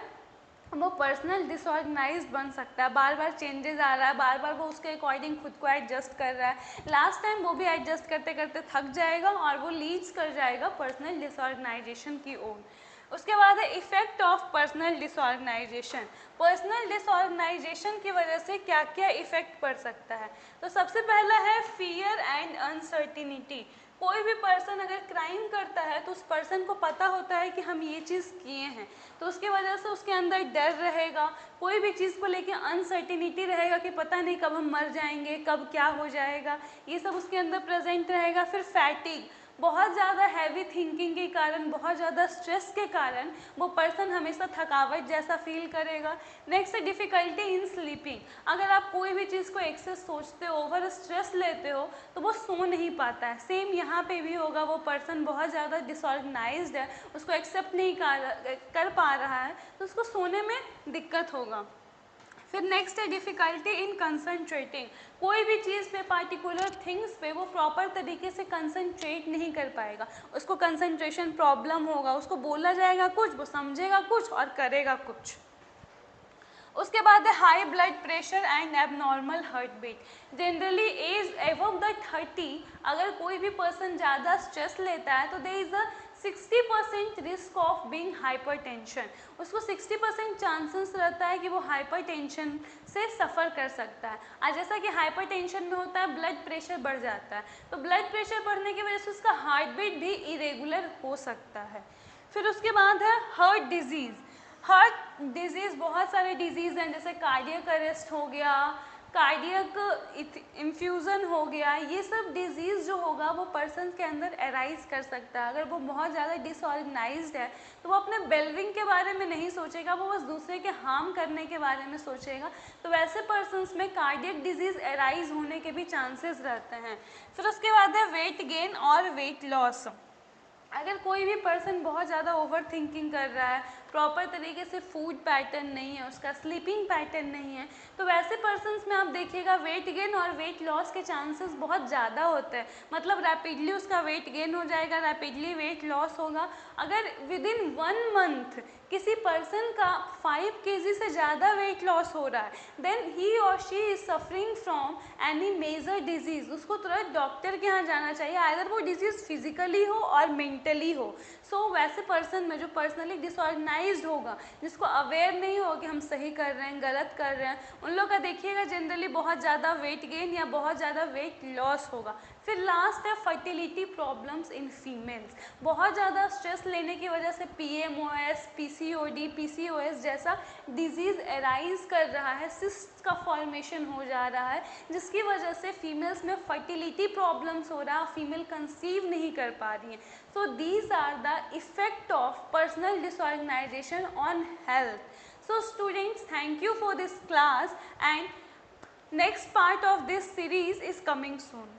वो पर्सनल डिसऑर्गेनाइज्ड बन सकता है। बार बार चेंजेस आ रहा है, बार बार वो उसके अकॉर्डिंग खुद को एडजस्ट कर रहा है, लास्ट टाइम वो भी एडजस्ट करते करते थक जाएगा और वो लीड्स कर जाएगा पर्सनल डिसऑर्गेनाइजेशन की ओर। उसके बाद है effect of personal disorganisation. Personal disorganisation की वजह से क्या क्या इफेक्ट पड़ सकता है, तो सबसे पहला है फियर एंड अनसर्टिनिटी। कोई भी पर्सन अगर क्राइम करता है तो उस पर्सन को पता होता है कि हम ये चीज़ किए हैं, तो उसकी वजह से उसके अंदर डर रहेगा, कोई भी चीज़ को लेके अनसर्टिनिटी रहेगा कि पता नहीं कब हम मर जाएंगे, कब क्या हो जाएगा, ये सब उसके अंदर प्रेजेंट रहेगा। फिर फैटिग, बहुत ज़्यादा हैवी थिंकिंग के कारण, बहुत ज़्यादा स्ट्रेस के कारण वो पर्सन हमेशा थकावट जैसा फील करेगा। नेक्स्ट है डिफ़िकल्टी इन स्लीपिंग। अगर आप कोई भी चीज़ को एक्सेस सोचते हो, ओवर स्ट्रेस लेते हो, तो वो सो नहीं पाता है। सेम यहाँ पे भी होगा, वो पर्सन बहुत ज़्यादा डिसऑर्गेनाइज्ड है, उसको एक्सेप्ट नहीं कर पा रहा है, तो उसको सोने में दिक्कत होगा। फिर नेक्स्ट है डिफ़िकल्टी इन कंसंट्रेटिंग। कोई भी चीज़ पे, पार्टिकुलर थिंग्स पे वो प्रॉपर तरीके से कंसंट्रेट नहीं कर पाएगा, उसको कंसंट्रेशन प्रॉब्लम होगा, उसको बोला जाएगा कुछ, वो समझेगा कुछ और करेगा कुछ। उसके बाद है high blood pressure and abnormal heartbeat. Generally age above the 30 अगर कोई भी पर्सन ज़्यादा स्ट्रेस लेता है तो there is a 60% risk of being hypertension. उसको 60% चांसेस रहता है कि वो हाइपरटेंशन से सफ़र कर सकता है। आज जैसा कि हाइपरटेंशन में होता है ब्लड प्रेशर बढ़ जाता है, तो ब्लड प्रेशर बढ़ने की वजह से उसका हार्ट बीट भी इरेगुलर हो सकता है। फिर उसके बाद है हार्ट डिजीज़। हार्ट डिजीज़ बहुत सारे डिजीज़ हैं, जैसे कार्डियक अरेस्ट हो गया, कार्डियक इन्फ्यूज़न हो गया। ये सब डिजीज़ जो होगा वो पर्सन के अंदर एराइज कर सकता है। अगर वो बहुत ज़्यादा डिसऑर्गेनाइज्ड है तो वो अपने वेलबिंग के बारे में नहीं सोचेगा, वो बस दूसरे के हार्म करने के बारे में सोचेगा, तो वैसे पर्सनस में कार्डियक डिजीज़ एराइज होने के भी चांसेस रहते हैं। फिर उसके बाद है वेट गेन और वेट लॉस। अगर कोई भी पर्सन बहुत ज़्यादा ओवर थिंकिंग कर रहा है, प्रॉपर तरीके से फूड पैटर्न नहीं है, उसका स्लीपिंग पैटर्न नहीं है, तो वैसे पर्सन्स में आप देखिएगा वेट गेन और वेट लॉस के चांसेस बहुत ज़्यादा होते हैं। मतलब रैपिडली उसका वेट गेन हो जाएगा, रैपिडली वेट लॉस होगा। अगर विद इन 1 मंथ किसी पर्सन का 5 kg से ज़्यादा वेट लॉस हो रहा है, देन ही और she is suffering from any major disease. उसको तुरंत डॉक्टर के यहाँ जाना चाहिए, आइदर वो डिजीज़ फिजिकली हो और मेंटली हो। सो वैसे पर्सन में जो पर्सनली डिसऑर्गेनाइज्ड होगा, जिसको अवेयर नहीं हो कि हम सही कर रहे हैं गलत कर रहे हैं, उन लोग का देखिएगा जनरली बहुत ज़्यादा वेट गेन या बहुत ज़्यादा वेट लॉस होगा। फिर लास्ट है फर्टिलिटी प्रॉब्लम्स इन फीमेल्स। बहुत ज़्यादा स्ट्रेस लेने की वजह से PMOS, PCOD, PCOS जैसा डिजीज़ एराइज कर रहा है, सिस्ट का फॉर्मेशन हो जा रहा है, जिसकी वजह से फीमेल्स में फर्टिलिटी प्रॉब्लम्स हो रहा है, फीमेल कंसीव नहीं कर पा रही हैं। So these are the effect of personal disorganisation on health. So students, thank you for this class, and next part of this series is coming soon.